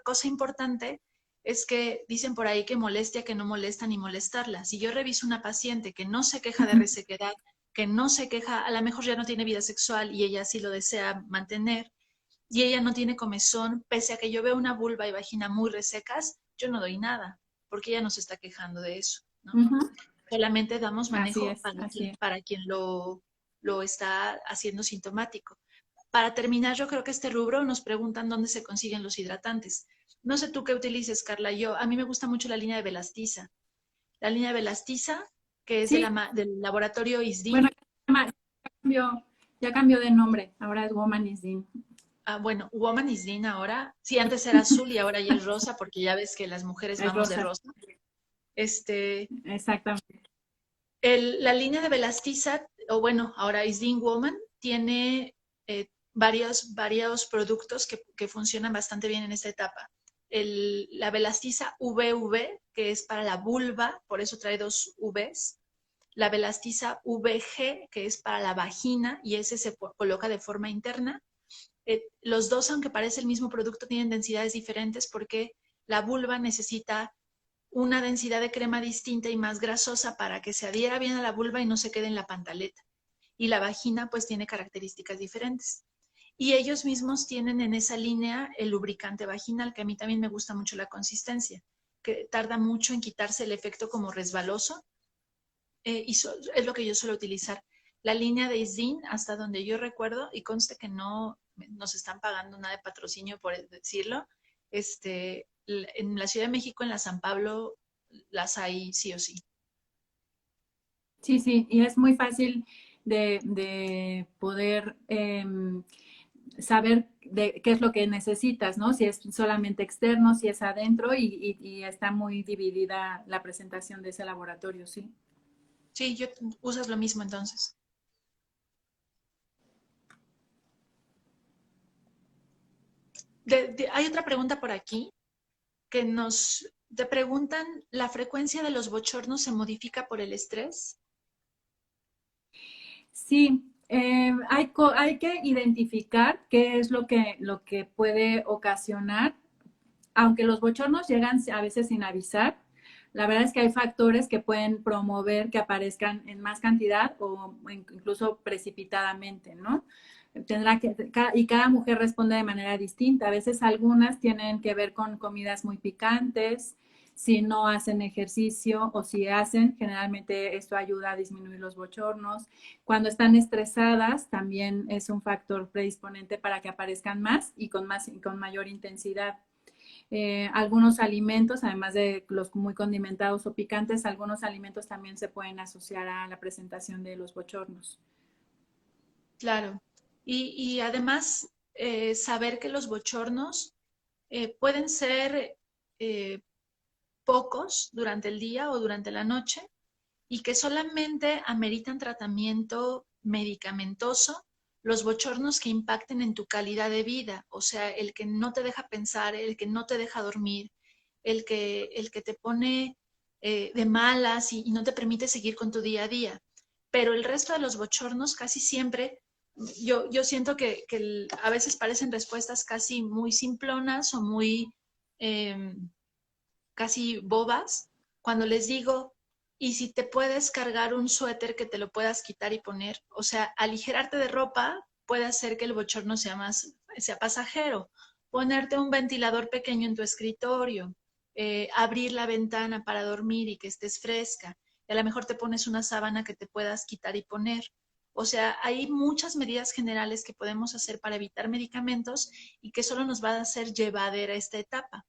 cosa importante es que dicen por ahí que molestia que no molesta ni molestarla. Si yo reviso una paciente que no se queja de Ujú. resequedad, que no se queja, a lo mejor ya no tiene vida sexual y ella sí lo desea mantener, y ella no tiene comezón, pese a que yo veo una vulva y vagina muy resecas, yo no doy nada, porque ella no se está quejando de eso, ¿no? Ujú. Solamente damos Así manejo es, así es. para quien lo está haciendo sintomático. Para terminar, yo creo que este rubro nos preguntan dónde se consiguen los hidratantes. No sé tú qué utilices, Carla. A mí me gusta mucho la línea de Velastiza. La línea de Velastiza, que es Sí, del laboratorio bueno, ISDIN. ya cambió de nombre, ahora es Woman is Dean. Ah, bueno, Woman ISDIN ahora, sí, antes era azul y ahora ya es rosa, porque ya ves que las mujeres Es vamos de rosa, rosa. Este, exactamente. la línea de Velastiza, o bueno, ahora ISDIN Woman, tiene varios productos que funcionan bastante bien en esta etapa. La Velastiza VV, que es para la vulva, por eso trae dos Vs. La Velastiza VG, que es para la vagina, y ese se coloca de forma interna. Los dos, aunque parece el mismo producto, tienen densidades diferentes porque la vulva necesita una densidad de crema distinta y más grasosa para que se adhiera bien a la vulva y no se quede en la pantaleta. Y la vagina pues tiene características diferentes. Y ellos mismos tienen en esa línea el lubricante vaginal, que a mí también me gusta mucho la consistencia, que tarda mucho en quitarse el efecto como resbaloso, es lo que yo suelo utilizar. La línea de Isdin, hasta donde yo recuerdo, y conste que no nos están pagando nada de patrocinio por decirlo, en la Ciudad de México, en la San Pablo, las hay sí o sí. Sí, sí, y es muy fácil de poder saber de qué es lo que necesitas, ¿no? Si es solamente externo, si es adentro, y está muy dividida la presentación de ese laboratorio, sí. Sí, usas lo mismo entonces. Hay otra pregunta por aquí que te preguntan, ¿la frecuencia de los bochornos se modifica por el estrés? Sí, hay que identificar qué es lo que puede ocasionar, aunque los bochornos llegan a veces sin avisar. La verdad es que hay factores que pueden promover que aparezcan en más cantidad o incluso precipitadamente, ¿no? Y cada mujer responde de manera distinta. A veces algunas tienen que ver con comidas muy picantes, si no hacen ejercicio o si hacen, generalmente esto ayuda a disminuir los bochornos. Cuando están estresadas, también es un factor predisponente para que aparezcan más y con mayor intensidad. Algunos alimentos, además de los muy condimentados o picantes, algunos alimentos también se pueden asociar a la presentación de los bochornos. Claro. Y además, saber que los bochornos pueden ser eh, pocos durante el día o durante la noche y que solamente ameritan tratamiento medicamentoso los bochornos que impacten en tu calidad de vida, o sea, el que no te deja pensar, el que no te deja dormir, el que te pone de malas y no te permite seguir con tu día a día. Pero el resto de los bochornos casi siempre, yo siento que a veces parecen respuestas casi muy simplonas o muy eh, casi bobas cuando les digo, ¿y si te puedes cargar un suéter que te lo puedas quitar y poner? O sea, aligerarte de ropa puede hacer que el bochorno sea pasajero. Ponerte un ventilador pequeño en tu escritorio, abrir la ventana para dormir y que estés fresca. Y a lo mejor te pones una sábana que te puedas quitar y poner. O sea, hay muchas medidas generales que podemos hacer para evitar medicamentos y que solo nos va a hacer llevadera esta etapa.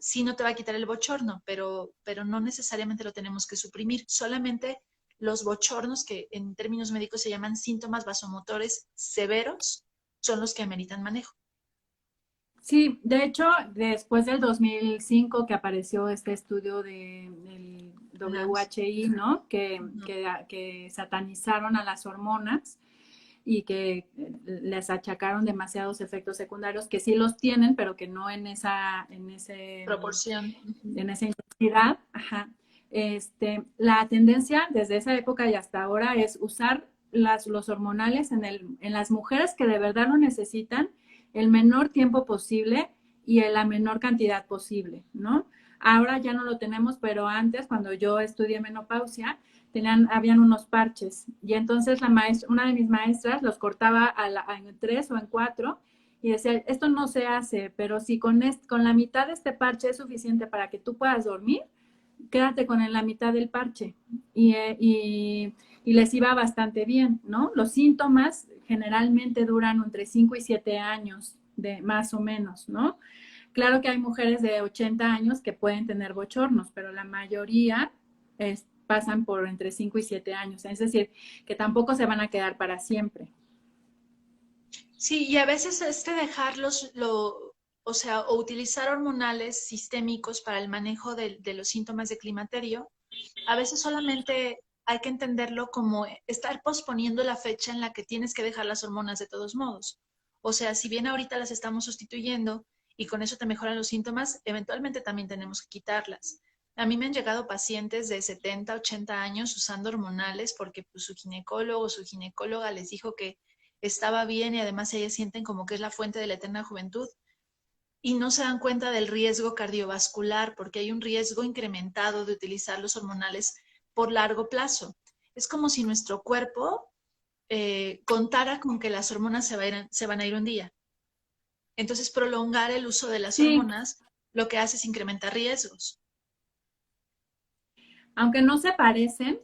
Sí no te va a quitar el bochorno, pero no necesariamente lo tenemos que suprimir. Solamente los bochornos, que en términos médicos se llaman síntomas vasomotores severos, son los que ameritan manejo. Sí, de hecho, después del 2005 que apareció este estudio del Lance. WHI, ¿no? Ujú. Que satanizaron a las hormonas y que les achacaron demasiados efectos secundarios que sí los tienen, pero que no en esa Proporción. Ujú. en esa edad, ajá, la tendencia desde esa época y hasta ahora es usar los hormonales en las mujeres que de verdad lo necesitan el menor tiempo posible y en la menor cantidad posible, ¿no? Ahora ya no lo tenemos, pero antes, cuando yo estudié menopausia, habían unos parches y entonces una de mis maestras los cortaba en 3 o en 4 y decía, esto no se hace, pero si con la mitad de este parche es suficiente para que tú puedas dormir, quédate con la mitad del parche. Y les iba bastante bien, ¿no? Los síntomas generalmente duran entre 5 y 7 años, de más o menos, ¿no? Claro que hay mujeres de 80 años que pueden tener bochornos, pero la mayoría pasan por entre 5 y 7 años, es decir, que tampoco se van a quedar para siempre. Sí, y a veces dejarlos, o sea, o utilizar hormonales sistémicos para el manejo de los síntomas de climaterio, a veces solamente hay que entenderlo como estar posponiendo la fecha en la que tienes que dejar las hormonas de todos modos. O sea, si bien ahorita las estamos sustituyendo y con eso te mejoran los síntomas, eventualmente también tenemos que quitarlas. A mí me han llegado pacientes de 70, 80 años usando hormonales porque pues, su ginecólogo o su ginecóloga les dijo que estaba bien y además ellas sienten como que es la fuente de la eterna juventud y no se dan cuenta del riesgo cardiovascular porque hay un riesgo incrementado de utilizar los hormonales por largo plazo. Es como si nuestro cuerpo contara con que las hormonas se van a ir un día. Entonces, prolongar el uso de las Sí, hormonas lo que hace es incrementar riesgos. aunque no se parecen,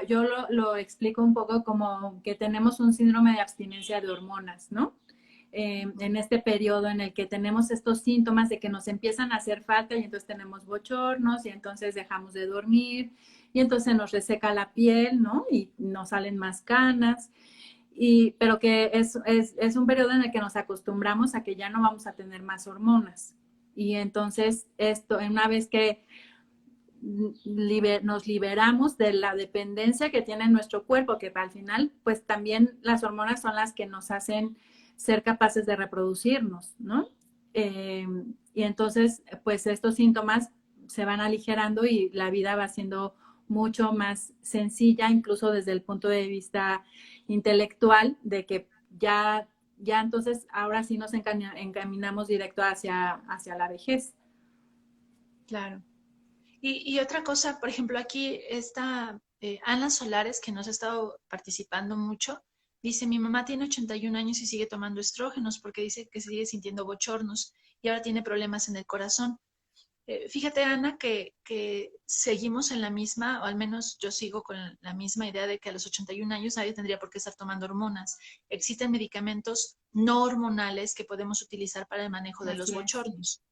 yo lo explico un poco como que tenemos un síndrome de abstinencia de hormonas, ¿no? En este periodo en el que tenemos estos síntomas de que nos empiezan a hacer falta y entonces tenemos bochornos y entonces dejamos de dormir y entonces nos reseca la piel, ¿no? Y nos salen más canas. Pero que es un periodo en el que nos acostumbramos a que ya no vamos a tener más hormonas. Y entonces una vez que nos liberamos de la dependencia que tiene nuestro cuerpo, que al final, pues también las hormonas son las que nos hacen ser capaces de reproducirnos, ¿no? Eh, y entonces, pues estos síntomas se van aligerando y la vida va siendo mucho más sencilla, incluso desde el punto de vista intelectual, de que ya entonces ahora sí nos encaminamos directo hacia la vejez. Claro. Y otra cosa, por ejemplo, aquí está Ana Solares, que nos ha estado participando mucho. Dice, mi mamá tiene 81 años y sigue tomando estrógenos porque dice que sigue sintiendo bochornos y ahora tiene problemas en el corazón. Fíjate, Ana, que seguimos en la misma, o al menos yo sigo con la misma idea de que a los 81 años nadie tendría por qué estar tomando hormonas. Existen medicamentos no hormonales que podemos utilizar para el manejo de los Así es. bochornos.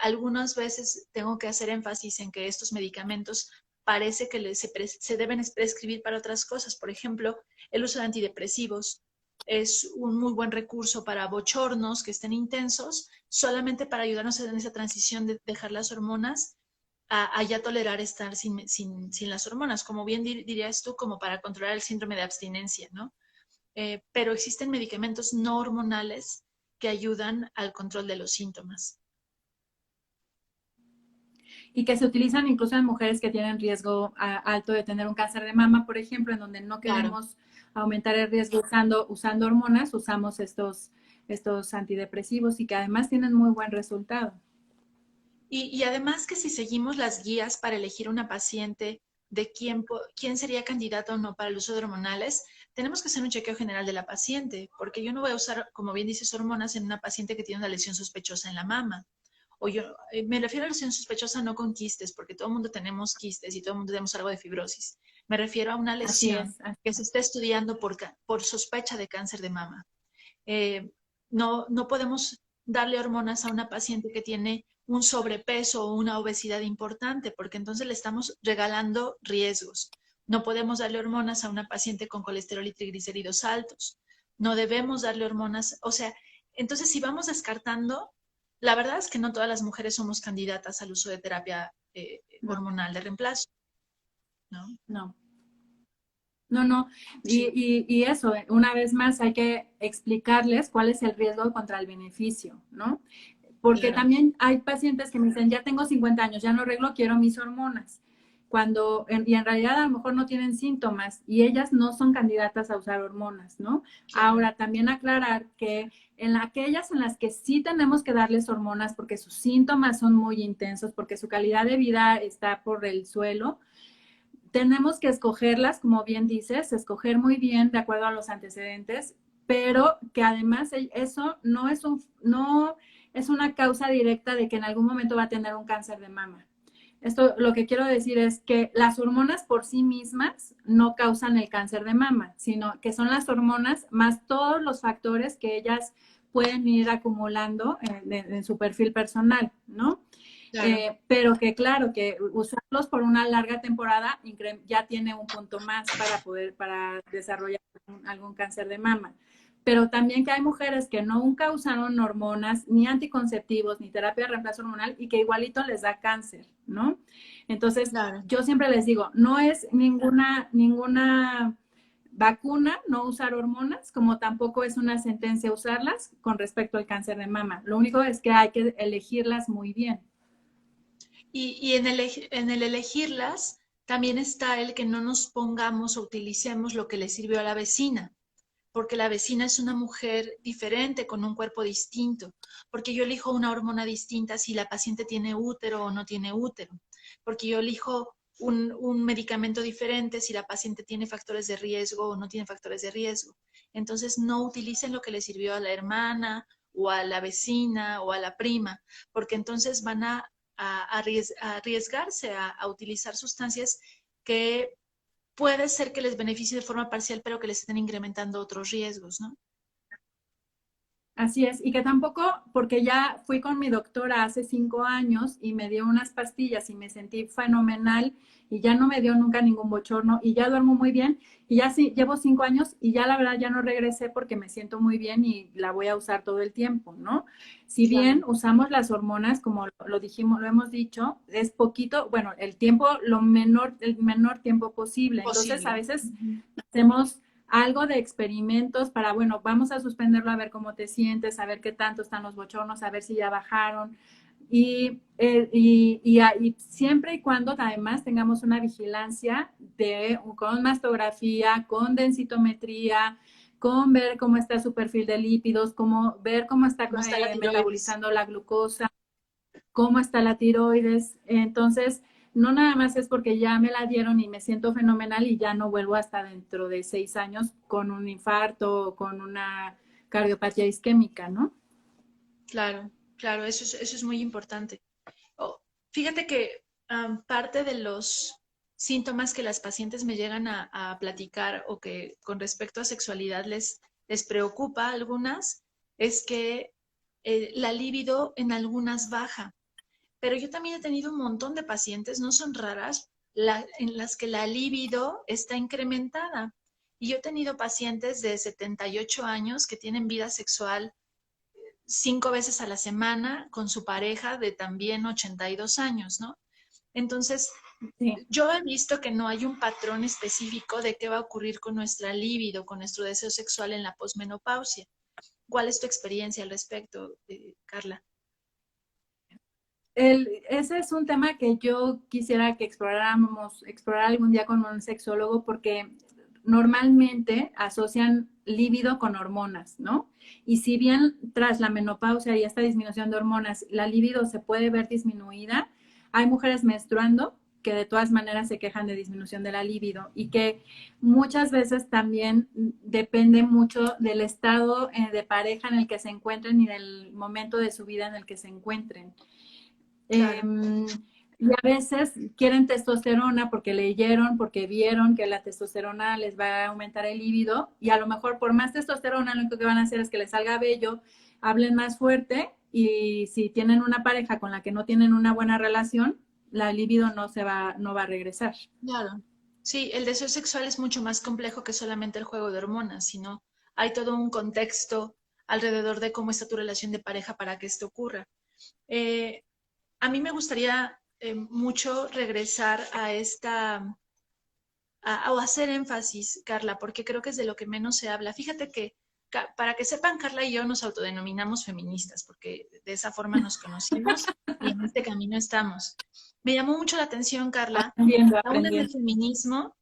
Algunas veces tengo que hacer énfasis en que estos medicamentos parece que se deben prescribir para otras cosas. Por ejemplo, el uso de antidepresivos es un muy buen recurso para bochornos que estén intensos, solamente para ayudarnos en esa transición de dejar las hormonas a ya tolerar estar sin las hormonas, como bien dirías tú, como para controlar el síndrome de abstinencia, ¿no? Pero existen medicamentos no hormonales que ayudan al control de los síntomas. Y que se utilizan incluso en mujeres que tienen riesgo alto de tener un cáncer de mama, por ejemplo, en donde no Claro. queremos aumentar el riesgo usando hormonas, usamos estos antidepresivos y que además tienen muy buen resultado. Y además que si seguimos las guías para elegir una paciente de quién sería candidato o no para el uso de hormonales, tenemos que hacer un chequeo general de la paciente, porque yo no voy a usar, como bien dices, hormonas en una paciente que tiene una lesión sospechosa en la mama. O yo me refiero a lesión sospechosa no con quistes, porque todo el mundo tenemos quistes y todo el mundo tenemos algo de fibrosis. Me refiero a una Así lesión es. que se está estudiando por sospecha de cáncer de mama. Eh, no podemos darle hormonas a una paciente que tiene un sobrepeso o una obesidad importante, porque entonces le estamos regalando riesgos. No podemos darle hormonas a una paciente con colesterol y triglicéridos altos. No debemos darle hormonas, o sea, entonces si vamos descartando, la verdad es que no todas las mujeres somos candidatas al uso de terapia No, hormonal de reemplazo, ¿no? no. No, no, Sí, y eso, una vez más hay que explicarles cuál es el riesgo contra el beneficio, ¿no? porque Claro, también hay pacientes que me dicen, ya tengo 50 años, ya no arreglo, quiero mis hormonas. Y en realidad a lo mejor no tienen síntomas y ellas no son candidatas a usar hormonas, ¿no? claro, Ahora, también aclarar que en aquellas en las que sí tenemos que darles hormonas porque sus síntomas son muy intensos, porque su calidad de vida está por el suelo, tenemos que escogerlas, como bien dices, escoger muy bien de acuerdo a los antecedentes, pero que además eso no es una causa directa de que en algún momento va a tener un cáncer de mama. Esto lo que quiero decir es que las hormonas por sí mismas no causan el cáncer de mama, sino que son las hormonas más todos los factores que ellas pueden ir acumulando en su perfil personal, ¿no? claro. Pero que claro, que usarlos por una larga temporada ya tiene un punto más para desarrollar algún cáncer de mama. Pero también que hay mujeres que nunca usaron hormonas, ni anticonceptivos, ni terapia de reemplazo hormonal y que igualito les da cáncer, ¿no? Entonces, Claro. yo siempre les digo, no es ninguna vacuna no usar hormonas, como tampoco es una sentencia usarlas con respecto al cáncer de mama. Lo único es que hay que elegirlas muy bien. Y en el elegirlas también está el que no nos pongamos o utilicemos lo que le sirvió a la vecina, porque la vecina es una mujer diferente, con un cuerpo distinto, porque yo elijo una hormona distinta si la paciente tiene útero o no tiene útero, porque yo elijo un medicamento diferente si la paciente tiene factores de riesgo o no tiene factores de riesgo. Entonces, no utilicen lo que le sirvió a la hermana o a la vecina o a la prima, porque entonces van a arriesgarse a utilizar sustancias que puede ser que les beneficie de forma parcial, pero que les estén incrementando otros riesgos, ¿no? Así es, y que tampoco, porque ya fui con mi doctora hace 5 años y me dio unas pastillas y me sentí fenomenal y ya no me dio nunca ningún bochorno y ya duermo muy bien y ya sí, llevo 5 años y ya la verdad ya no regresé porque me siento muy bien y la voy a usar todo el tiempo, ¿no? Si bien Claro. usamos las hormonas, como lo dijimos, lo hemos dicho, es poquito, bueno, el menor tiempo posible. Entonces, a Posible. veces Ujú. hacemos algo de experimentos para, bueno, vamos a suspenderlo a ver cómo te sientes, a ver qué tanto están los bochornos, a ver si ya bajaron. Y siempre y cuando además tengamos una vigilancia con mastografía, con densitometría, con ver cómo está su perfil de lípidos, ver cómo está ¿Cómo está la tiroides? metabolizando la glucosa, cómo está la tiroides. Entonces, no nada más es porque ya me la dieron y me siento fenomenal y ya no vuelvo hasta dentro de 6 años con un infarto o con una cardiopatía isquémica, ¿no? Claro, claro, eso es muy importante. Oh, fíjate que parte de los síntomas que las pacientes me llegan a platicar o que con respecto a sexualidad les preocupa a algunas es que la libido en algunas baja. Pero yo también he tenido un montón de pacientes, no son raras, en las que la libido está incrementada. Y yo he tenido pacientes de 78 años que tienen vida sexual 5 veces a la semana con su pareja de también 82 años, ¿no? Entonces, Sí. yo he visto que no hay un patrón específico de qué va a ocurrir con nuestra libido, con nuestro deseo sexual en la posmenopausia. ¿Cuál es tu experiencia al respecto, Carla? Ese es un tema que yo quisiera que explorar algún día con un sexólogo, porque normalmente asocian líbido con hormonas, ¿no? Y si bien tras la menopausia y esta disminución de hormonas, la libido se puede ver disminuida, hay mujeres menstruando que de todas maneras se quejan de disminución de la libido y que muchas veces también depende mucho del estado de pareja en el que se encuentren y del momento de su vida en el que se encuentren. Eh, Claro, y a veces quieren testosterona porque leyeron, porque vieron que la testosterona les va a aumentar el líbido y a lo mejor por más testosterona lo único que van a hacer es que les salga vello, hablen más fuerte y si tienen una pareja con la que no tienen una buena relación, la libido no va a regresar. claro. Sí, el deseo sexual es mucho más complejo que solamente el juego de hormonas, sino hay todo un contexto alrededor de cómo está tu relación de pareja para que esto ocurra. Eh, a mí me gustaría mucho regresar a o hacer énfasis, Carla, porque creo que es de lo que menos se habla. Fíjate que para que sepan, Carla y yo nos autodenominamos feministas, porque de esa forma nos conocimos y en este camino estamos. Me llamó mucho la atención, Carla, Aprendiendo, aún en el aprendiendo. feminismo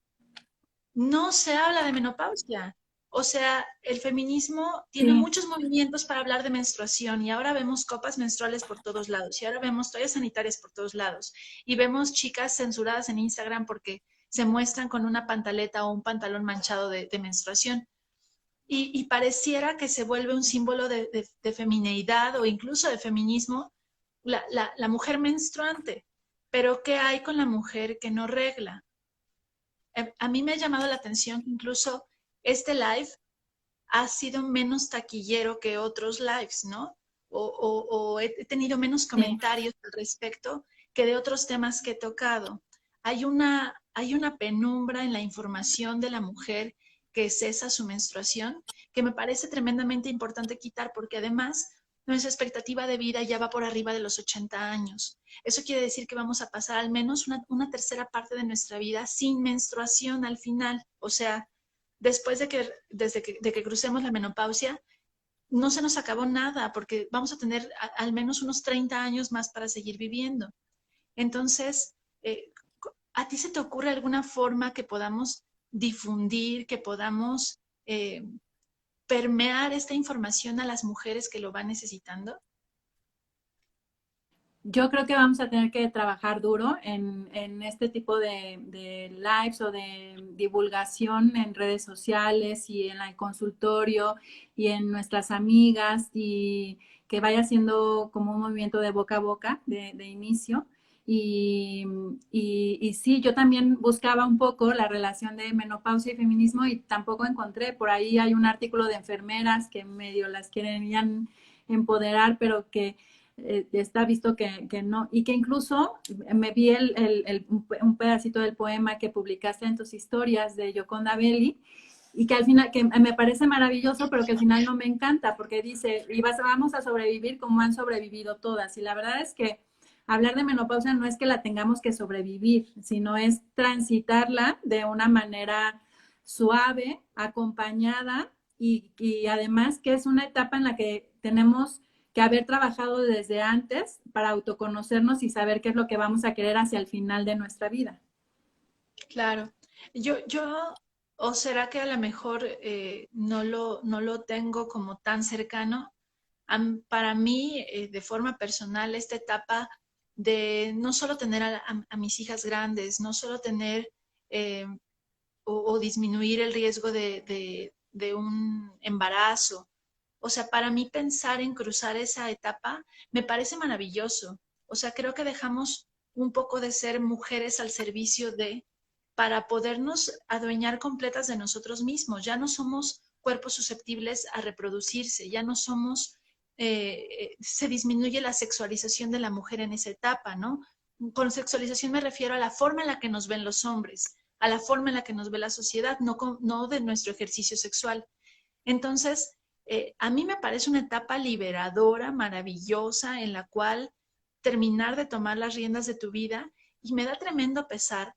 no se habla de menopausia. O sea, el feminismo tiene Sí, muchos movimientos para hablar de menstruación y ahora vemos copas menstruales por todos lados y ahora vemos toallas sanitarias por todos lados y vemos chicas censuradas en Instagram porque se muestran con una pantaleta o un pantalón manchado de menstruación. Y pareciera que se vuelve un símbolo de femineidad o incluso de feminismo la mujer menstruante. Pero ¿qué hay con la mujer que no regla? A mí me ha llamado la atención que incluso este live ha sido menos taquillero que otros lives, ¿no? O he tenido menos sí. comentarios al respecto que de otros temas que he tocado. Hay una penumbra en la información de la mujer que cesa su menstruación que me parece tremendamente importante quitar porque además nuestra expectativa de vida ya va por arriba de los 80 años. Eso quiere decir que vamos a pasar al menos una tercera parte de nuestra vida sin menstruación al final. O sea, después de que crucemos la menopausia, no se nos acabó nada porque vamos a tener al menos unos 30 años más para seguir viviendo. Entonces, ¿a ti se te ocurre alguna forma que podamos difundir, que podamos permear esta información a las mujeres que lo van necesitando? Yo creo que vamos a tener que trabajar duro en este tipo de lives o de divulgación en redes sociales y en el consultorio y en nuestras amigas y que vaya siendo como un movimiento de boca a boca de inicio. Y, y sí, yo también buscaba un poco la relación de menopausia y feminismo y tampoco encontré. Por ahí hay un artículo de enfermeras que medio las querían empoderar, pero que está visto que no, y que incluso me vi un pedacito del poema que publicaste en tus historias de Yoconda Belli, y que al final, que me parece maravilloso, pero que al final no me encanta, porque dice, vamos a sobrevivir como han sobrevivido todas, y la verdad es que hablar de menopausia no es que la tengamos que sobrevivir, sino es transitarla de una manera suave, acompañada, y además que es una etapa en la que tenemos que haber trabajado desde antes para autoconocernos y saber qué es lo que vamos a querer hacia el final de nuestra vida. Claro. O será que a lo mejor no lo tengo como tan cercano. Para mí, de forma personal, esta etapa de no solo tener a mis hijas grandes, no solo tener eh, o disminuir el riesgo de un embarazo. O sea, para mí pensar en cruzar esa etapa me parece maravilloso. O sea, creo que dejamos un poco de ser mujeres al servicio de, para podernos adueñar completas de nosotros mismos. Ya no somos cuerpos susceptibles a reproducirse, ya no somos, se disminuye la sexualización de la mujer en esa etapa, ¿no? Con sexualización me refiero a la forma en la que nos ven los hombres, a la forma en la que nos ve la sociedad, no de nuestro ejercicio sexual. Entonces, a mí me parece una etapa liberadora, maravillosa, en la cual terminar de tomar las riendas de tu vida y me da tremendo pesar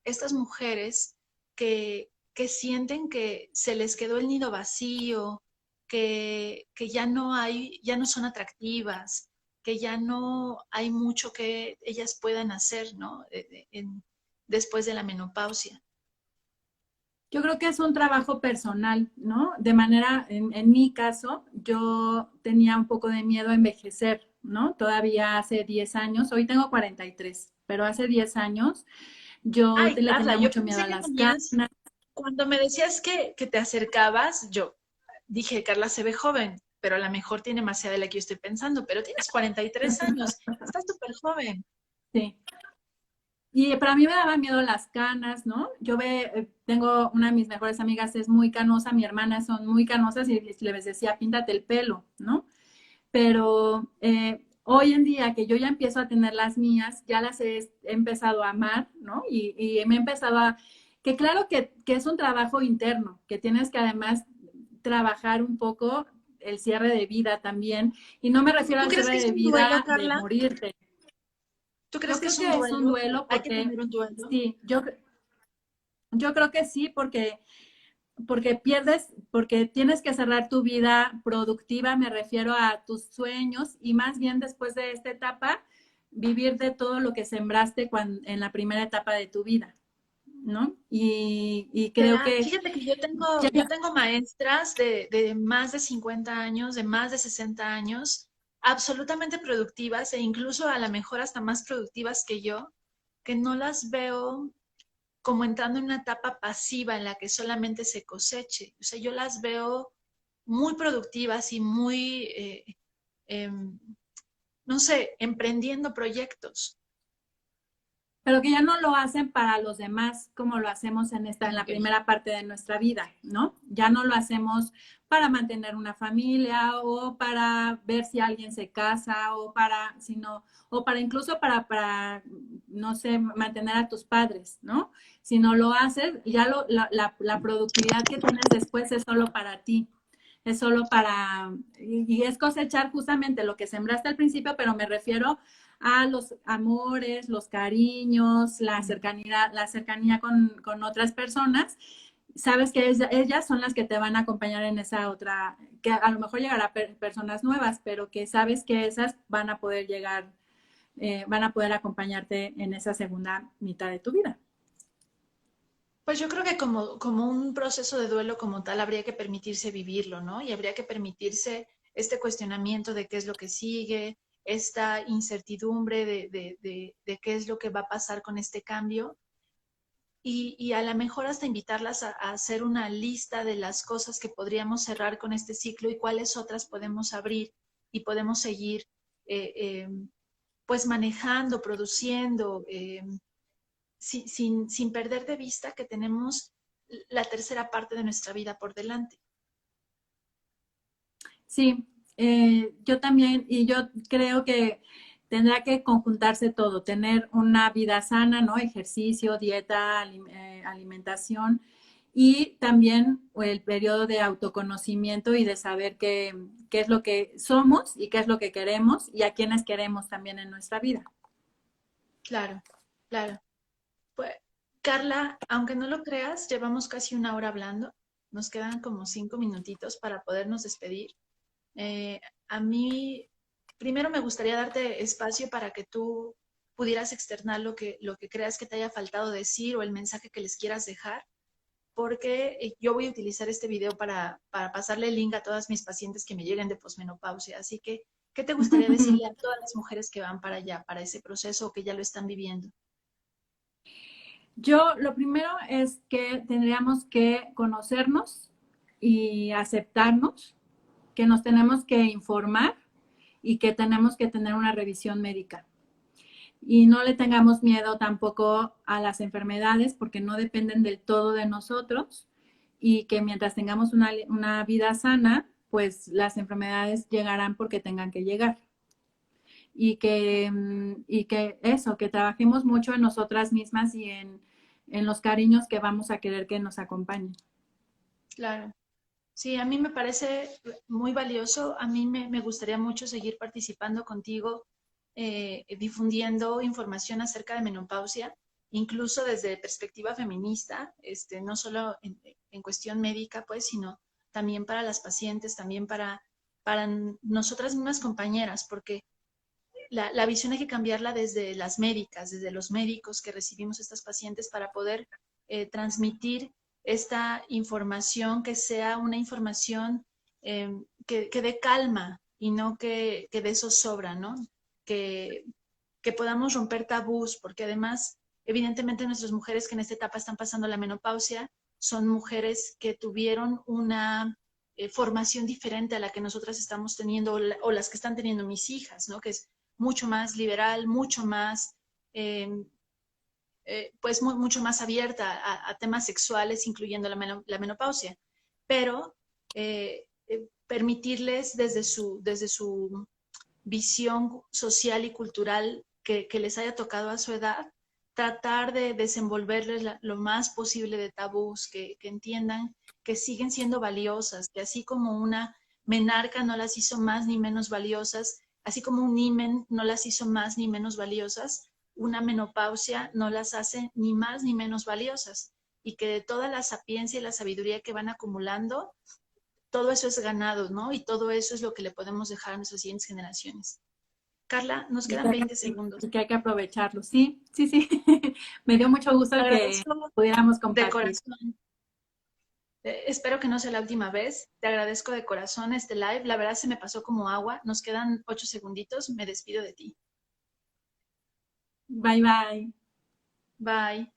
estas mujeres que sienten que se les quedó el nido vacío, que ya no hay, ya no son atractivas, que ya no hay mucho que ellas puedan hacer, ¿no? Después de la menopausia. Yo creo que es un trabajo personal, ¿no? De manera, en mi caso, yo tenía un poco de miedo a envejecer, ¿no? Todavía hace 10 años, hoy tengo 43, pero hace 10 años yo Ay, le Carla, tenía yo mucho miedo pensé a que las tenías, canas. cuando me decías que te acercabas, yo dije, Carla se ve joven, pero a lo mejor tiene más edad de la que yo estoy pensando, pero tienes 43 años, estás súper joven. Sí. Y para mí me daban miedo las canas, ¿no? Tengo una de mis mejores amigas, es muy canosa, mi hermana son muy canosas y les decía, píntate el pelo, ¿no? Pero hoy en día que yo ya empiezo a tener las mías, ya he empezado a amar, ¿no? Y me he empezado a, que claro que es un trabajo interno, que tienes que además trabajar un poco el cierre de vida también, y no me refiero ¿Tú al crees que cierre es de un duelo, vida de Carla? morirte. ¿Tú crees Yo que creo es un que es un duelo? duelo ¿Hay que porque, tener un duelo? sí, yo creo que sí, porque porque pierdes, porque tienes que cerrar tu vida productiva, me refiero a tus sueños, y más bien después de esta etapa, vivir de todo lo que sembraste en la primera etapa de tu vida, ¿no? Y creo que Fíjate que ya, yo tengo maestras de más de 50 años, de más de 60 años, absolutamente productivas e incluso a lo mejor hasta más productivas que yo, que no las veo como entrando en una etapa pasiva en la que solamente se coseche. O sea, yo las veo muy productivas y muy, em, no sé, emprendiendo proyectos. pero que ya no lo hacen para los demás como lo hacemos en la Ok. primera parte de nuestra vida, ¿no? Ya no lo hacemos para mantener una familia o para ver si alguien se casa o para incluso no sé, mantener a tus padres, ¿no? Si no lo haces, ya la productividad que tienes después es solo para ti. Es solo y es cosechar justamente lo que sembraste al principio, pero me refiero a los amores, los cariños, la cercanía con otras personas. Sabes que ellas son las que te van a acompañar en esa otra, que a lo mejor llegará personas nuevas, pero que sabes que esas van a poder llegar, van a poder acompañarte en esa segunda mitad de tu vida. Pues yo creo que como un proceso de duelo como tal habría que permitirse vivirlo, ¿no? Y habría que permitirse este cuestionamiento de qué es lo que sigue, esta incertidumbre de qué es lo que va a pasar con este cambio y a lo mejor hasta invitarlas a hacer una lista de las cosas que podríamos cerrar con este ciclo y cuáles otras podemos abrir y podemos seguir eh, eh, pues manejando, produciendo, sin perder de vista que tenemos la tercera parte de nuestra vida por delante. Sí, yo también, y yo creo que tendrá que conjuntarse todo, tener una vida sana, ¿no? Ejercicio, dieta, alimentación y también el periodo de autoconocimiento y de saber qué es lo que somos y qué es lo que queremos y a quienes queremos también en nuestra vida. Claro, claro. Pues, Carla, aunque no lo creas, llevamos casi una hora hablando. Nos quedan como 5 minutitos para podernos despedir. Eh, a mí, primero me gustaría darte espacio para que tú pudieras externar lo que creas que te haya faltado decir o el mensaje que les quieras dejar, porque yo voy a utilizar este video para pasarle el link a todas mis pacientes que me lleguen de posmenopausia. Así que, ¿qué te gustaría decirle a todas las mujeres que van para allá, para ese proceso o que ya lo están viviendo? Yo lo primero es que tendríamos que conocernos y aceptarnos, que nos tenemos que informar y que tenemos que tener una revisión médica. Y no le tengamos miedo tampoco a las enfermedades porque no dependen del todo de nosotros y que mientras tengamos una vida sana, pues las enfermedades llegarán porque tengan que llegar. Y que eso, que trabajemos mucho en nosotras mismas y en los cariños que vamos a querer que nos acompañen. Claro. Sí, a mí me parece muy valioso. A mí me gustaría mucho seguir participando contigo, difundiendo información acerca de menopausia, incluso desde perspectiva feminista, no solo en cuestión médica, pues, sino también para las pacientes, también para nosotras mismas compañeras, porque la visión hay que cambiarla desde las médicas, desde los médicos que recibimos estas pacientes para poder transmitir esta información que sea una información que dé calma y no que dé zozobra, ¿no? Que, que podamos romper tabús, porque además, evidentemente, nuestras mujeres que en esta etapa están pasando la menopausia son mujeres que tuvieron una formación diferente a la que nosotras estamos teniendo o las que están teniendo mis hijas, ¿no? Que es mucho más liberal, mucho más, eh, pues mucho más abierta a temas sexuales, incluyendo la menopausia. Pero permitirles desde su visión social y cultural que les haya tocado a su edad, tratar de desenvolverles lo más posible de tabús, que entiendan que siguen siendo valiosas, que así como una menarca no las hizo más ni menos valiosas, así como un himen no las hizo más ni menos valiosas, una menopausia no las hace ni más ni menos valiosas. y que de toda la sapiencia y la sabiduría que van acumulando, todo eso es ganado, ¿no? Y todo eso es lo que le podemos dejar a nuestras siguientes generaciones. Carla, nos quedan 20 segundos. Y que hay que aprovecharlo. Sí, sí, sí. Me dio mucho gusto que Agradezco pudiéramos de compartir. corazón. Espero que no sea la última vez. Te agradezco de corazón este live. La verdad se me pasó como agua. Nos quedan 8 segunditos. Me despido de ti. Bye, bye. Bye.